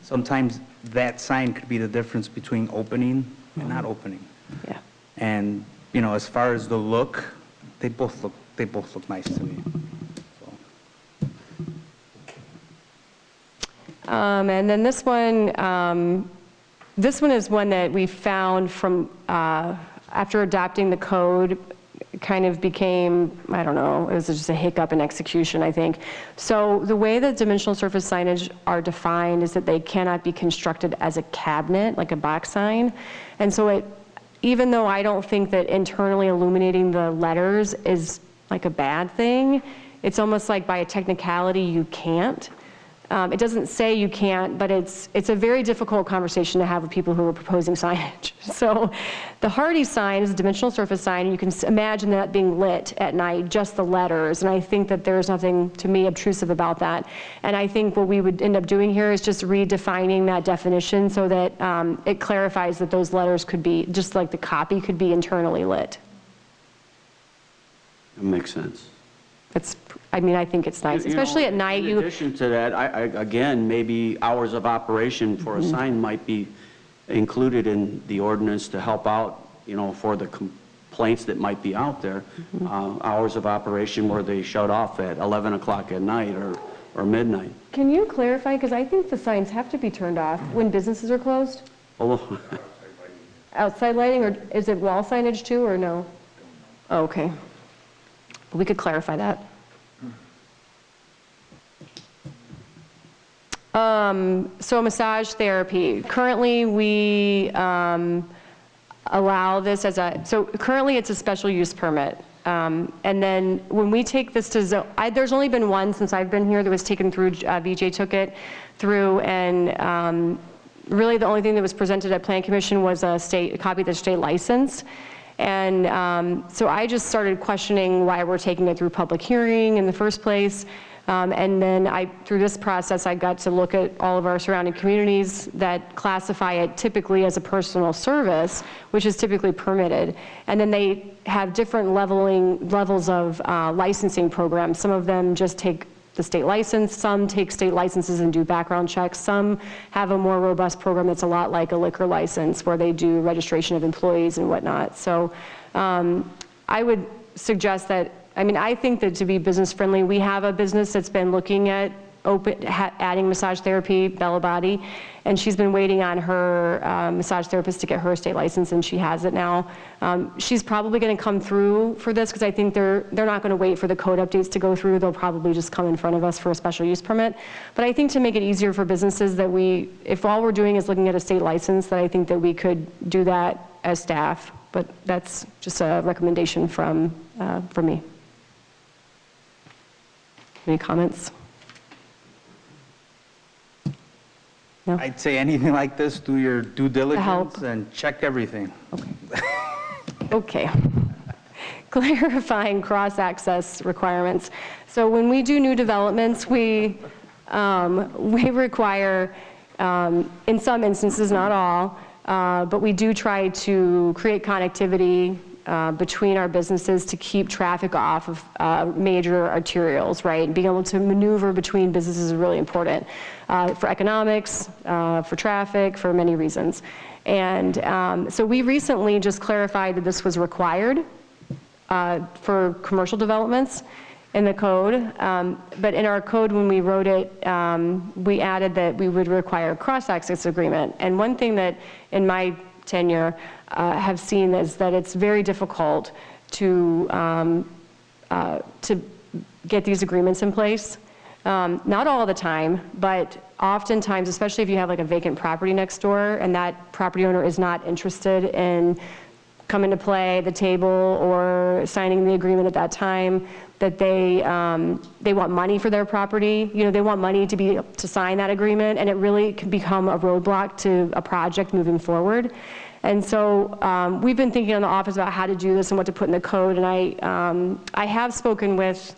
Sometimes that sign could be the difference between opening and not opening. Yeah. And, you know, as far as the look, they both look nice to me. And then this one is one that we found from, after adopting the code, kind of became, I don't know, it was just a hiccup in execution, I think. So the way that dimensional surface signage are defined is that they cannot be constructed as a cabinet, like a box sign. And so even though I don't think that internally illuminating the letters is like a bad thing, it's almost like by a technicality you can't. It doesn't say you can't, but it's a very difficult conversation to have with people who are proposing signage. So the Hardy sign is a dimensional surface sign, and you can imagine that being lit at night, just the letters, and I think that there's nothing, to me, obtrusive about that. And I think what we would end up doing here is just redefining that definition so that it clarifies that those letters could be, just like the copy could be internally lit. That makes sense. I mean, I think it's nice, especially at night. In addition to that, again, maybe hours of operation for a sign might be included in the ordinance to help out, you know, for the complaints that might be out there. Hours of operation where they shut off at 11 o'clock at night or midnight. Can you clarify, because I think the signs have to be turned off when businesses are closed? Outside lighting, or is it wall signage too, or no? Oh, okay. We could clarify that. So massage therapy. Currently, we allow this so currently it's a special use permit. And then when we take this to there's only been one since I've been here that was taken through, VJ took it through, and really the only thing that was presented at Plan Commission was a copy of the state license. And so I just started questioning why we're taking it through public hearing in the first place. And then through this process, I got to look at all of our surrounding communities that classify it typically as a personal service, which is typically permitted. And then they have different levels of licensing programs. Some of them just take the state license, some take state licenses and do background checks, some have a more robust program that's a lot like a liquor license where they do registration of employees and whatnot. So I would suggest that, I mean, I think that to be business friendly, we have a business that's been looking at adding massage therapy, Bella Body, and she's been waiting on her massage therapist to get her state license, and she has it now. She's probably going to come through for this because I think they're not going to wait for the code updates to go through. They'll probably just come in front of us for a special use permit. But I think to make it easier for businesses that if all we're doing is looking at a state license, that I think that we could do that as staff. But that's just a recommendation from me. Any comments? No? I'd say anything like this, do your due diligence and check everything. Okay. Clarifying cross-access requirements. So when we do new developments, we require, in some instances, not all, but we do try to create connectivity between our businesses to keep traffic off of major arterials, right? Being able to maneuver between businesses is really important for economics, for traffic, for many reasons. And so we recently just clarified that this was required for commercial developments in the code, but in our code when we wrote it, we added that we would require a cross-access agreement. And one thing that in my tenure have seen is that it's very difficult to get these agreements in place. Not all the time, but oftentimes, especially if you have like a vacant property next door and that property owner is not interested in coming to play the table or signing the agreement at that time, that they want money for their property. You know, they want money to sign that agreement, and it really can become a roadblock to a project moving forward. And so we've been thinking in the office about how to do this and what to put in the code, and I have spoken with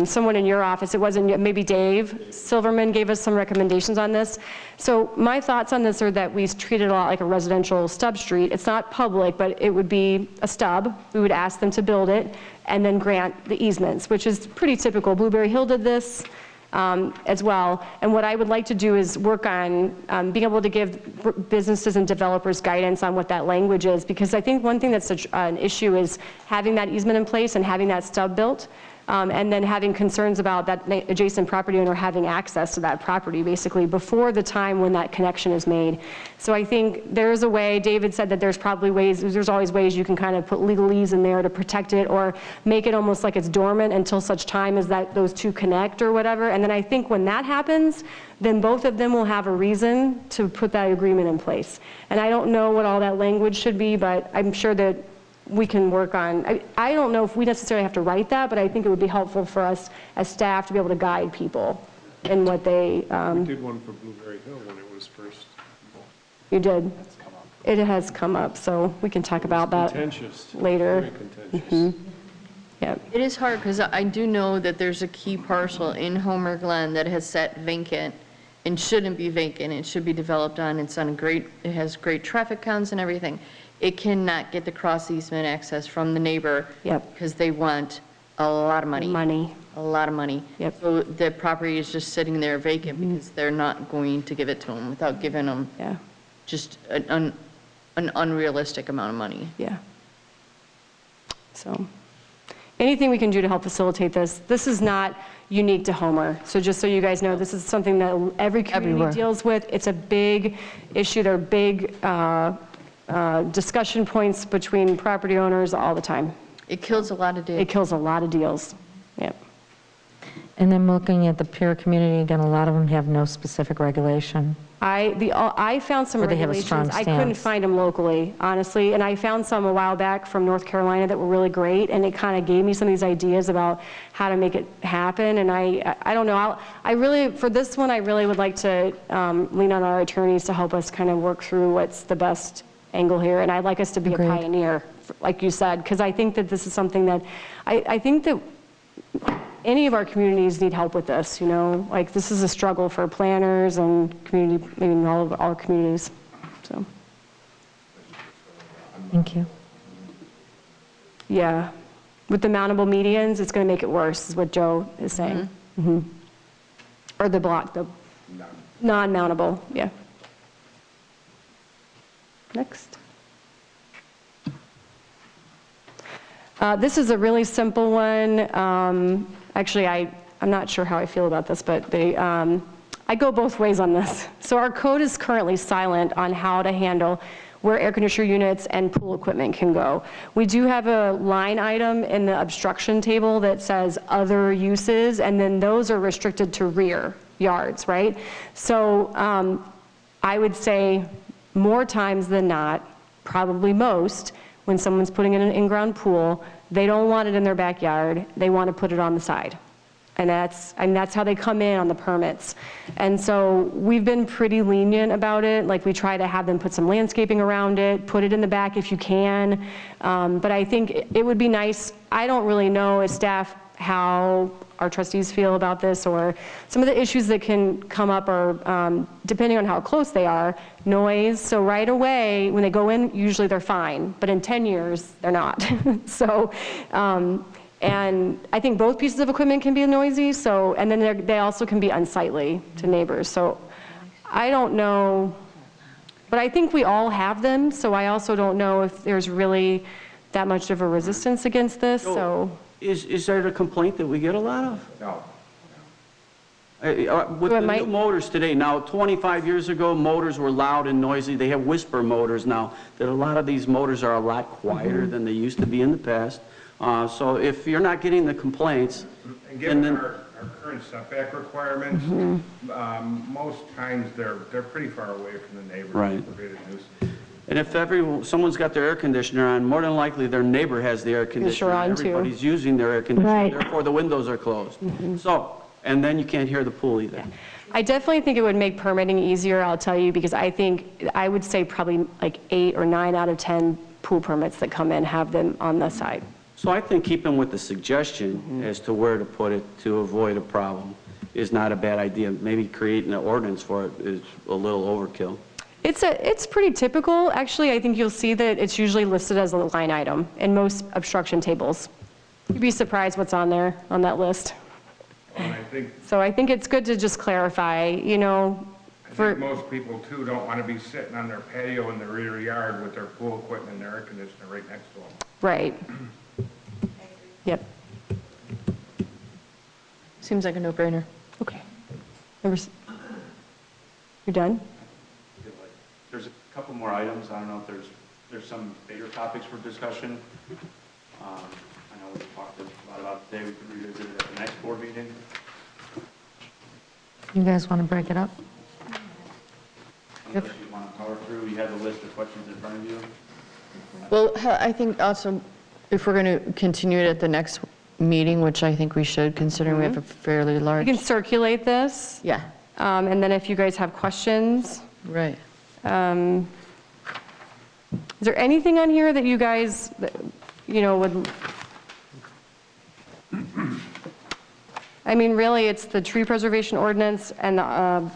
someone in your office, it wasn't, maybe Dave Silverman gave us some recommendations on this. So my thoughts on this are that we treat it a lot like a residential stub street. It's not public, but it would be a stub. We would ask them to build it and then grant the easements, which is pretty typical. Blueberry Hill did this as well. And what I would like to do is work on being able to give businesses and developers guidance on what that language is, because I think one thing that's an issue is having that easement in place and having that stub built. And then having concerns about that adjacent property owner having access to that property basically before the time when that connection is made. So I think there's a way, David said that there's probably ways, there's always ways you can kind of put legalese in there to protect it or make it almost like it's dormant until such time as that those two connect or whatever. And then I think when that happens, then both of them will have a reason to put that agreement in place. And I don't know what all that language should be, but I'm sure that we can work on, I don't know if we necessarily have to write that, but I think it would be helpful for us as staff to be able to guide people in what they... We did one for Blueberry Hill when it was first. You did? It has come up, so we can talk about that later. Very contentious. Yep. It is hard because I do know that there's a key parcel in Homer Glen that has sat vacant and shouldn't be vacant. It should be developed on. It's on it has great traffic counts and everything. It cannot get the cross easement access from the neighbor because they want a lot of money. A lot of money. Yep. So the property is just sitting there vacant because they're not going to give it to them without giving them just an unrealistic amount of money. Yeah. So anything we can do to help facilitate this. This is not unique to Homer. So just so you guys know, this is something that every community deals with. It's a big issue. There are big discussion points between property owners all the time. It kills a lot of deals. It kills a lot of deals. Yep. And then looking at the peer community, again, a lot of them have no specific regulation. I found some Or they have a regulations. strong I couldn't stance. find them locally, honestly, and I found some a while back from North Carolina that were really great, and it kind of gave me some of these ideas about how to make it happen. And I don't know. I really, for this one, I really would like to lean on our attorneys to help us kind of work through what's the best angle here, and I'd like us to be a pioneer, like you said, because I think that this is something that I think that any of our communities need help with this, you know, like this is a struggle for planners and community, maybe all of our communities, so. Thank you. Yeah, with the mountable medians, it's going to make it worse, is what Joe is saying. Or the non-mountable, yeah. Next. This is a really simple one. Actually, I'm not sure how I feel about this, but I go both ways on this. So our code is currently silent on how to handle where air conditioner units and pool equipment can go. We do have a line item in the obstruction table that says other uses, and then those are restricted to rear yards, right? So I would say more times than not, probably most, when someone's putting in an in-ground pool, they don't want it in their backyard, they want to put it on the side. And that's how they come in on the permits. And so we've been pretty lenient about it. Like we try to have them put some landscaping around it, put it in the back if you can. But I think it would be nice, I don't really know as staff how our trustees feel about this, or some of the issues that can come up are, depending on how close they are, noise. So right away, when they go in, usually they're fine, but in 10 years, they're not. So, and I think both pieces of equipment can be noisy, so, and then they also can be unsightly to neighbors. So I don't know, but I think we all have them, so I also don't know if there's really that much of a resistance against this, so. Is there a complaint that we get a lot of? No. With the new motors today, now 25 years ago, motors were loud and noisy. They have whisper motors now, that a lot of these motors are a lot quieter than they used to be in the past. So if you're not getting the complaints, and given our current setback requirements, most times they're pretty far away from the neighbors. Right. To create a nuisance. and if someone's got their air conditioner on, more than likely their neighbor has the air conditioner on too. Everybody's using their air conditioner, Right. therefore the windows are closed. So, and then you can't hear the pool either. I definitely think it would make permitting easier, I'll tell you, because I would say probably like 8 or 9 out of 10 pool permits that come in have them on the side. So I think keeping with the suggestion as to where to put it to avoid a problem is not a bad idea. Maybe creating an ordinance for it is a little overkill. It's pretty typical. Actually, I think you'll see that it's usually listed as a line item in most obstruction tables. You'd be surprised what's on there, on that list. And I think, So I think it's good to just clarify, you know, I think most people too don't want to be sitting on their patio in the rear yard with their pool equipment and their air conditioner right next to them. right. Yep. Seems like a no-brainer. Okay. You're done? There's a couple more items. I don't know if there's some bigger topics for discussion. I know we talked a lot about today. We could revisit it at the next board meeting. You guys want to break it up? Unless you want to power through, you have a list of questions in front of you. Well, I think also, if we're going to continue it at the next meeting, which I think we should, considering we have a fairly large... You can circulate this. Yeah. And then if you guys have questions. Right. Is there anything on here that you guys, you know, would... I mean, really, it's the tree preservation ordinance and the,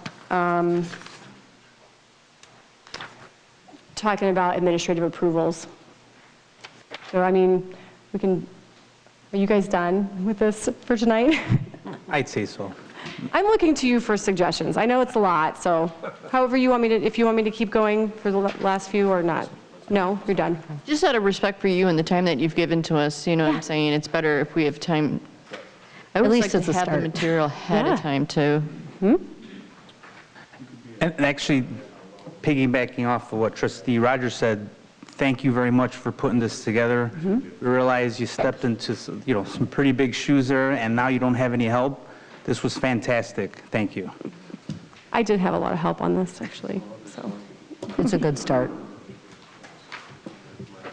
talking about administrative approvals. So, I mean, are you guys done with this for tonight? I'd say so. I'm looking to you for suggestions. I know it's a lot, so however you want me to, if you want me to keep going for the last few or not. No, you're done. Just out of respect for you and the time that you've given to us, you know what I'm saying? It's better if we have time. I would like to have the material ahead of time too. And actually, piggybacking off of what Trustee Rogers said, thank you very much for putting this together. We realize you stepped into some pretty big shoes there, and now you don't have any help. This was fantastic. Thank you. I did have a lot of help on this, actually, so. It's a good start.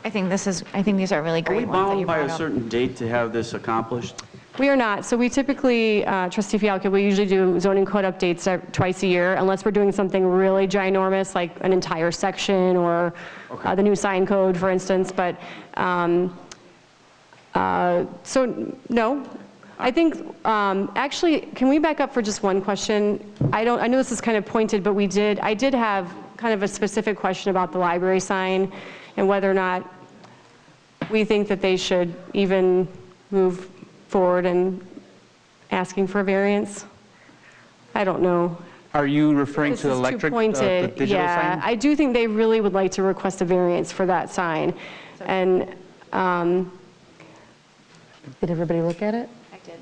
I think these are really Are we great ones that bound you by brought a up. certain date to have this accomplished? We are not. So we typically, Trustee Fialka, we usually do zoning code updates twice a year, unless we're doing something really ginormous, like an entire section or the new sign code, for instance. But, so, no. I think, actually, can we back up for just one question? I know this is kind of pointed, but I did have kind of a specific question about the library sign and whether or not we think that they should even move forward and asking for a variance. I don't know. Are you referring to the electric, the digital yeah, sign? I do think they really would like to request a variance for that sign. And did everybody look at it? I did.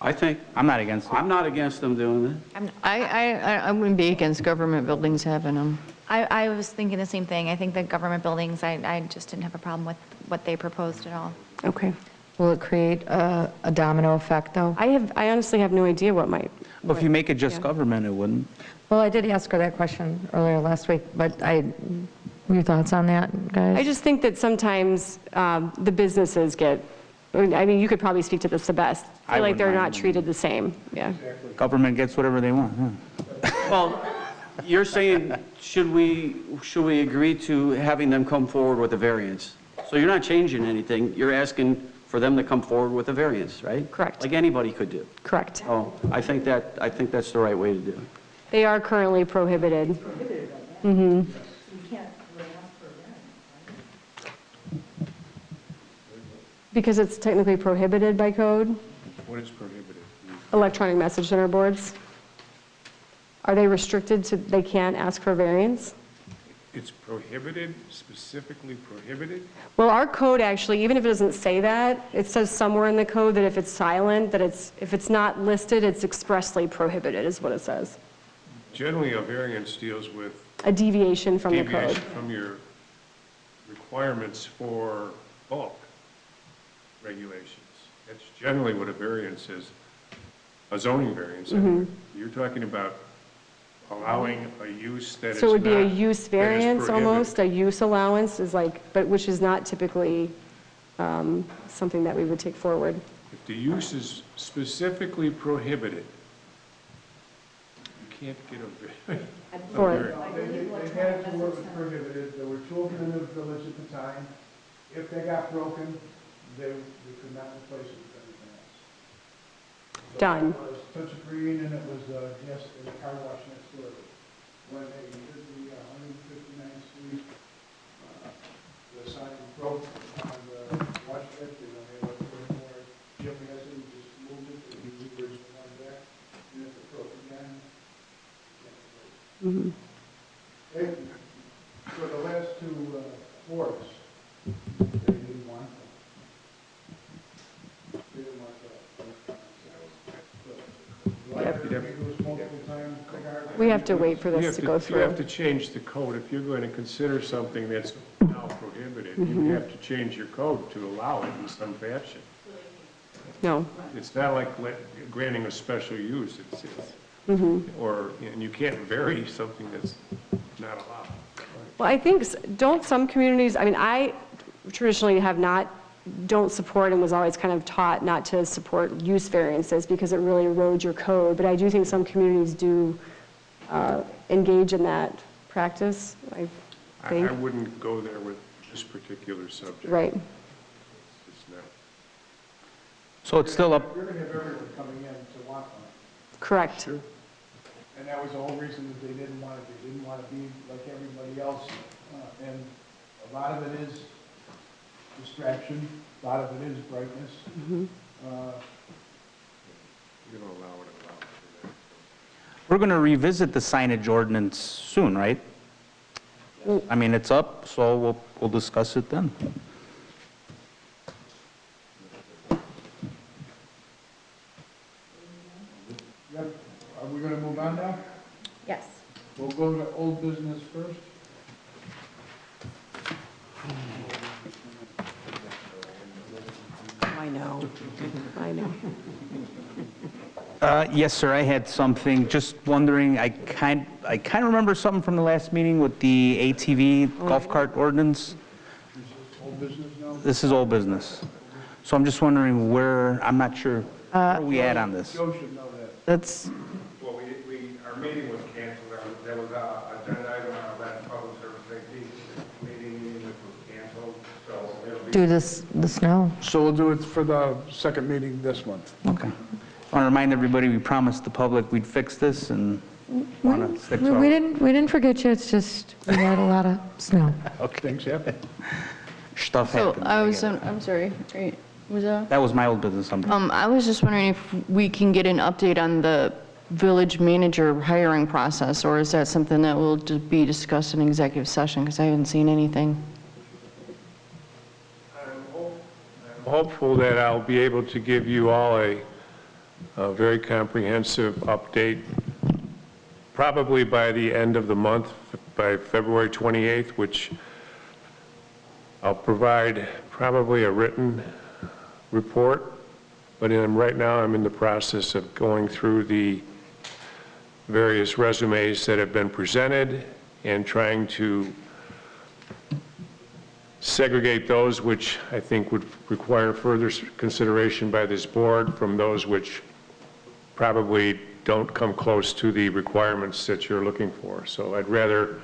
I think. I'm not against it. I'm not against them doing that. I wouldn't be against government buildings having them. I was thinking the same thing. I think the government buildings, I just didn't have a problem with what they proposed at all. Okay. Will it create a domino effect, though? I honestly have no idea what might. Well, if you make it just government, it wouldn't. Well, I did ask her that question earlier last week, but your thoughts on that, guys? I just think that sometimes the businesses get, I mean, you could probably speak to this the best. I feel like they're not treated the same. Yeah. Government gets whatever they want. Well, you're saying, should we agree to having them come forward with a variance? So you're not changing anything. You're asking for them to come forward with a variance, right? Correct. Like anybody could do. Correct. Oh, I think that's the right way to do it. They are currently prohibited. Mm-hmm. Because it's technically prohibited by code, What is prohibited? electronic message center boards. Are they restricted to, they can't ask for variance? It's prohibited, specifically prohibited? Well, our code actually, even if it doesn't say that, it says somewhere in the code that if it's silent, that if it's not listed, it's expressly prohibited, is what it says. Generally, a variance deals with A deviation from the code. deviation from your requirements for bulk regulations. That's generally what a variance is, a zoning variance. Mhm. You're talking about allowing a use that is So it would be a not- use that is variance prohibited. almost, a use allowance is like, but which is not typically something that we would take forward. If the use is specifically prohibited, you can't get a variance. For- They had to work with prohibited, there were children in the village at the time. If they got broken, they could not replace it with anything else. So Done. It was touchscreen and it was just in the car wash next door. When they did the 159th Street, the sign broke on the wash lift, and they went for more Jim has it, he just moved it, and he reversed the one back, and if it broke again, Mhm. for the last two boards, they didn't want them. They didn't want that. We have to wait for You this have to go You through. have to change the code. If you're going to consider something that's now prohibited, you Mhm. have to change your code to allow it in some fashion. No. It's not like granting a special use, Mhm. and you can't vary something that's not allowed. Well, I think, don't some communities, I mean, I traditionally don't support and was always kind of taught not to support use variances because it really erodes your code, but I do think some communities do engage in that practice, I think. I wouldn't go there with this particular subject. Right. It's not. So it's still up, You're going to have everyone coming in to want one. Correct. And that was the whole reason that they didn't want it. They didn't want to be like everybody else. And a lot of it is distraction, a lot of it is brightness. Mhm. You don't allow it. we're going to revisit the signage ordinance soon, right? I mean, it's up, so we'll discuss it then. Yep. Are we going to move on now? Yes. We'll go to old business first. I know. I know. Yes, sir, I had something, just wondering, I kind of remember something from the last meeting with the ATV golf cart ordinance. Old business now? This is old business. So I'm just wondering where, I'm not sure, where are we at on this? Joe should know that. That's, Well, our meeting was canceled, there was a agenda item on our last public service safety meeting which was canceled, so it'll be. Do the snow. So we'll do it for the second meeting this month. okay. I want to remind everybody, we promised the public we'd fix this and want to stick to We it. didn't forget you, it's just, we had a lot of snow. Okay. Things happen. Stuff So happens. I was, get it. I'm sorry, was that? That was my old business. I was just wondering if we can get an update on the village manager hiring process, or is that something that will be discussed in executive session, because I haven't seen anything. I'm hopeful that I'll be able to give you all a very comprehensive update, probably by the end of the month, by February 28th, which I'll provide probably a written report, but right now I'm in the process of going through the various resumes that have been presented and trying to segregate those which I think would require further consideration by this board from those which probably don't come close to the requirements that you're looking for. So I'd rather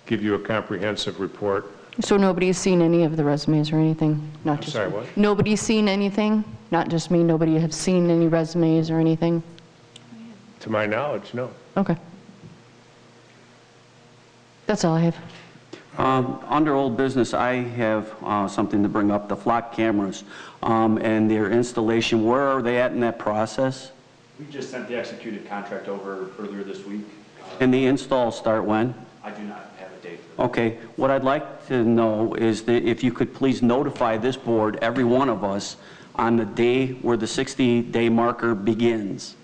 give you a comprehensive report So nobody's seen any of the resumes or anything? Not just sorry, what? Nobody's seen anything? Not just me, nobody have seen any resumes or anything? To my knowledge, no. Okay. That's all I have. Under old business, I have something to bring up, the flock cameras and their installation. Where are they at in that process? We just sent the executed contract over earlier this week. And the installs start when? I do not have a date for that. Okay, what I'd like to know is that if you could please notify this board, every one of us, on the day where the 60-day marker begins.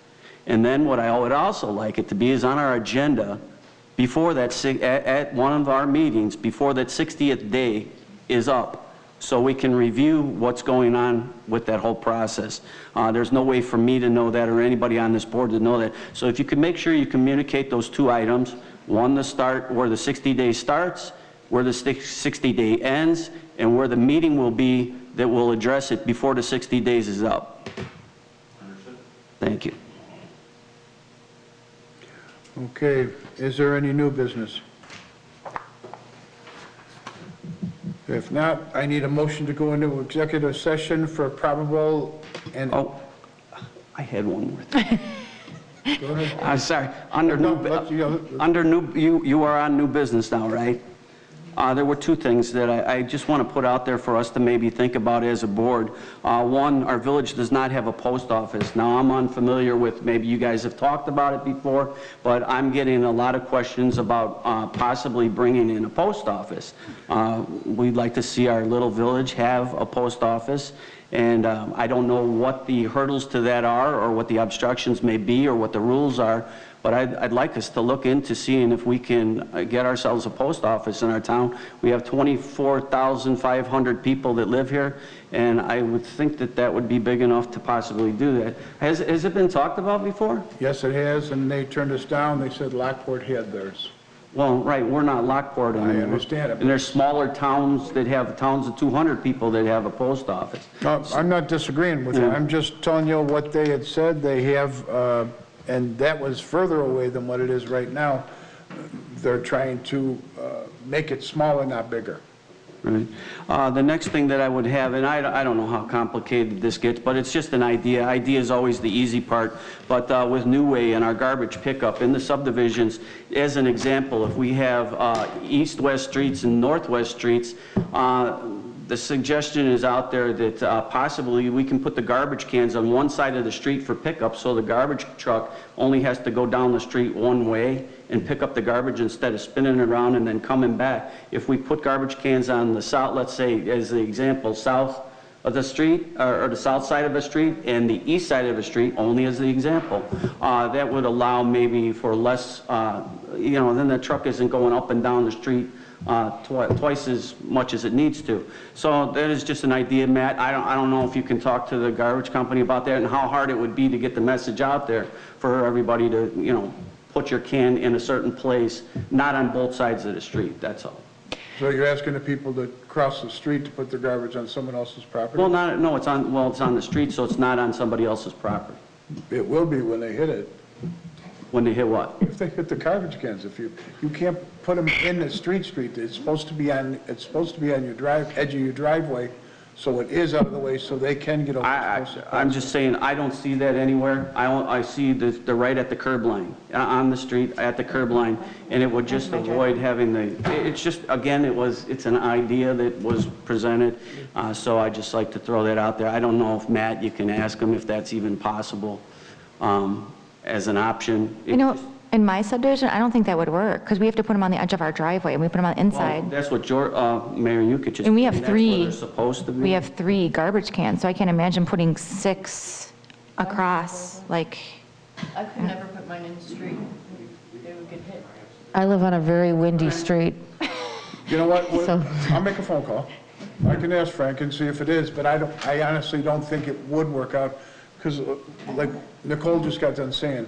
And then what I would also like it to be is on our agenda before that, at one of our meetings, before that 60th day is up, so we can review what's going on with that whole process. There's no way for me to know that or anybody on this board to know that. So if you could make sure you communicate those two items, one, the start, where the 60-day starts, where the 60-day ends, and where the meeting will be that will address it before the 60 days is up. Understood. Thank you. Okay, is there any new business? If not, I need a motion to go into executive session for probable and... Oh, I had one more thing. Go ahead. I'm sorry. Under you are on new business now, right? There were two things that I just want to put out there for us to maybe think about as a board. One, our village does not have a post office. Now, I'm unfamiliar with, maybe you guys have talked about it before, but I'm getting a lot of questions about possibly bringing in a post office. We'd like to see our little village have a post office. And I don't know what the hurdles to that are, or what the obstructions may be, or what the rules are, but I'd like us to look into seeing if we can get ourselves a post office in our town. We have 24,500 people that live here, and I would think that that would be big enough to possibly do that. Has it been talked about before? Yes, it has, and they turned us down. They said Lockport had theirs. Well, right, we're not Lockport anymore. I understand it. And there's smaller towns that have, towns of 200 people that have a post office. No, I'm not disagreeing with you. I'm just telling you what they had said. They have, and that was further away than what it is right now. They're trying to make it smaller, not bigger. Right. The next thing that I would have, and I don't know how complicated this gets, but it's just an idea. Idea is always the easy part. But with New Way and our garbage pickup in the subdivisions, as an example, if we have east-west streets and northwest streets, the suggestion is out there that possibly we can put the garbage cans on one side of the street for pickup, so the garbage truck only has to go down the street one way and pick up the garbage instead of spinning around and then coming back. If we put garbage cans on the south, let's say as the example, south of the street, or the south side of the street, and the east side of the street, only as the example, that would allow maybe for less, then the truck isn't going up and down the street twice as much as it needs to. So that is just an idea, Matt. I don't know if you can talk to the garbage company about that and how hard it would be to get the message out there for everybody to, put your can in a certain place, not on both sides of the street, that's all. So you're asking the people to cross the street to put their garbage on someone else's property? Well, it's on the street, so it's not on somebody else's property. It will be when they hit it. When they hit what? If they hit the garbage cans, you can't put them in the street. It's supposed to be on your edge of your driveway, so it is out of the way, so they can get over. I'm just saying, I don't see that anywhere. I see the right at the curb line, on the street, at the curb line, and it would just avoid having it's just, again, it's an idea that was presented, so I just like to throw that out there. I don't know if, Matt, you can ask them if that's even possible as an option. In my subdivision, I don't think that would work, because we have to put them on the edge of our driveway, and we put them on the inside. Well, that's what Mayor Yukich just. And we have that's three. where they're supposed to be. We have 3 garbage cans, so I can't imagine putting 6 across, like. I could never put mine in the street. They would get hit. I live on a very windy street. You know what? I'll make a phone call. I can ask Frank and see if it is, but I honestly don't think it would work out, because like Nicole just got done saying,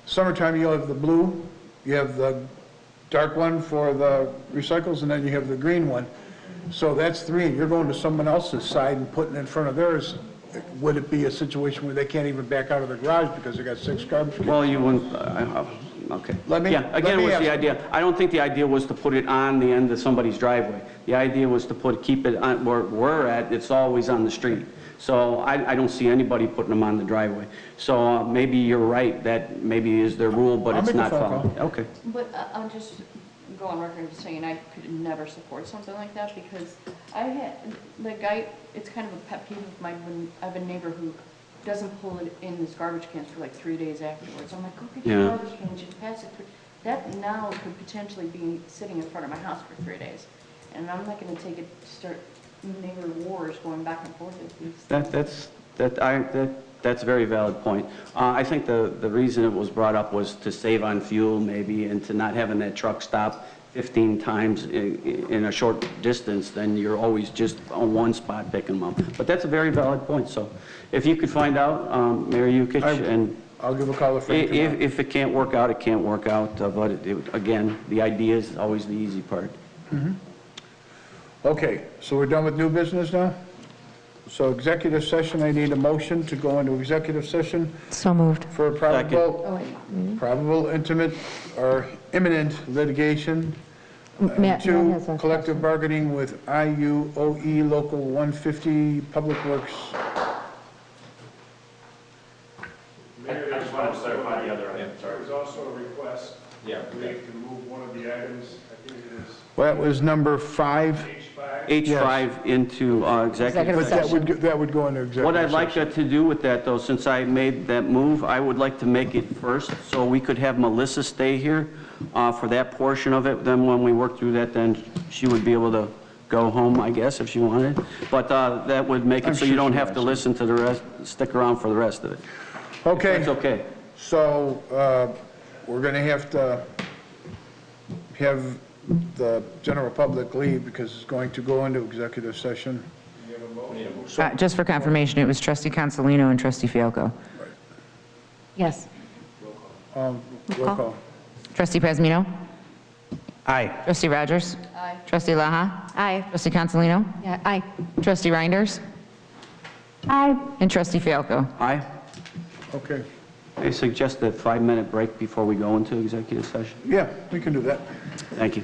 summertime you have the blue, you have the dark one for the recycles, and then you have the green one. So that's 3, and you're going to someone else's side and putting it in front of theirs. Would it be a situation where they can't even back out of the garage because they got 6 garbage cans? Well, you wouldn't, Okay. Let me- Yeah, let again, me was ask the you. idea, I don't think the idea was to put it on the end of somebody's driveway. The idea was to keep it on where we're at, it's always on the street. So I don't see anybody putting them on the driveway. So maybe you're right, that maybe is their rule, but I'll it's make a not phone followed. call. Okay. But I'll just go on record as saying I could never support something like that because it's kind of a pet peeve of mine when I have a neighbor who doesn't pull it in his garbage cans for like 3 days afterwards. I'm like, go get your Yeah. garbage cans, you can pass it through. That now could potentially be sitting in front of my house for 3 days. And I'm not gonna take it, start neighbor wars going back and forth with these. That's a very valid point. I think the reason it was brought up was to save on fuel maybe and to not having that truck stop 15 times in a short distance, then you're always just on one spot picking them up. But that's a very valid point. So if you could find out, Mayor Yukich, and I'll give a call to Frank tomorrow. if it can't work out, it can't work out. But again, the idea is always the easy part. Okay, so we're done with new business now? So executive session, I need a motion to go into executive session So moved. for probable intimate or imminent litigation. Matt Two, has a collective bargaining with IUOE Local 150 Public Works. I just wanted to clarify the other item, There sorry. was also a request. Yeah. We have to move one of the items, I think it is Well, that was number 5. H5 into executive But session. that would go into executive What I'd like session. to do with that, though, since I made that move, I would like to make it first, so we could have Melissa stay here for that portion of it. Then when we work through that, then she would be able to go home, I guess, if she wanted. But that would make it so you don't have to listen to the rest, stick around for the rest of it. Okay. That's okay. So we're going to have the general public leave because it's going to go into executive session. Just for confirmation, it was trustee Consolino and trustee Fialko. Yes. Roll call. Trustee Prazmino? Aye. Trustee Rogers? Aye. Trustee Laha? Aye. Trustee Consolino? Yeah, aye. Trustee Reinders? Aye. And trustee Fialko? Aye. Okay. I suggest a 5-minute break before we go into executive session. Yeah, we can do that. Thank you.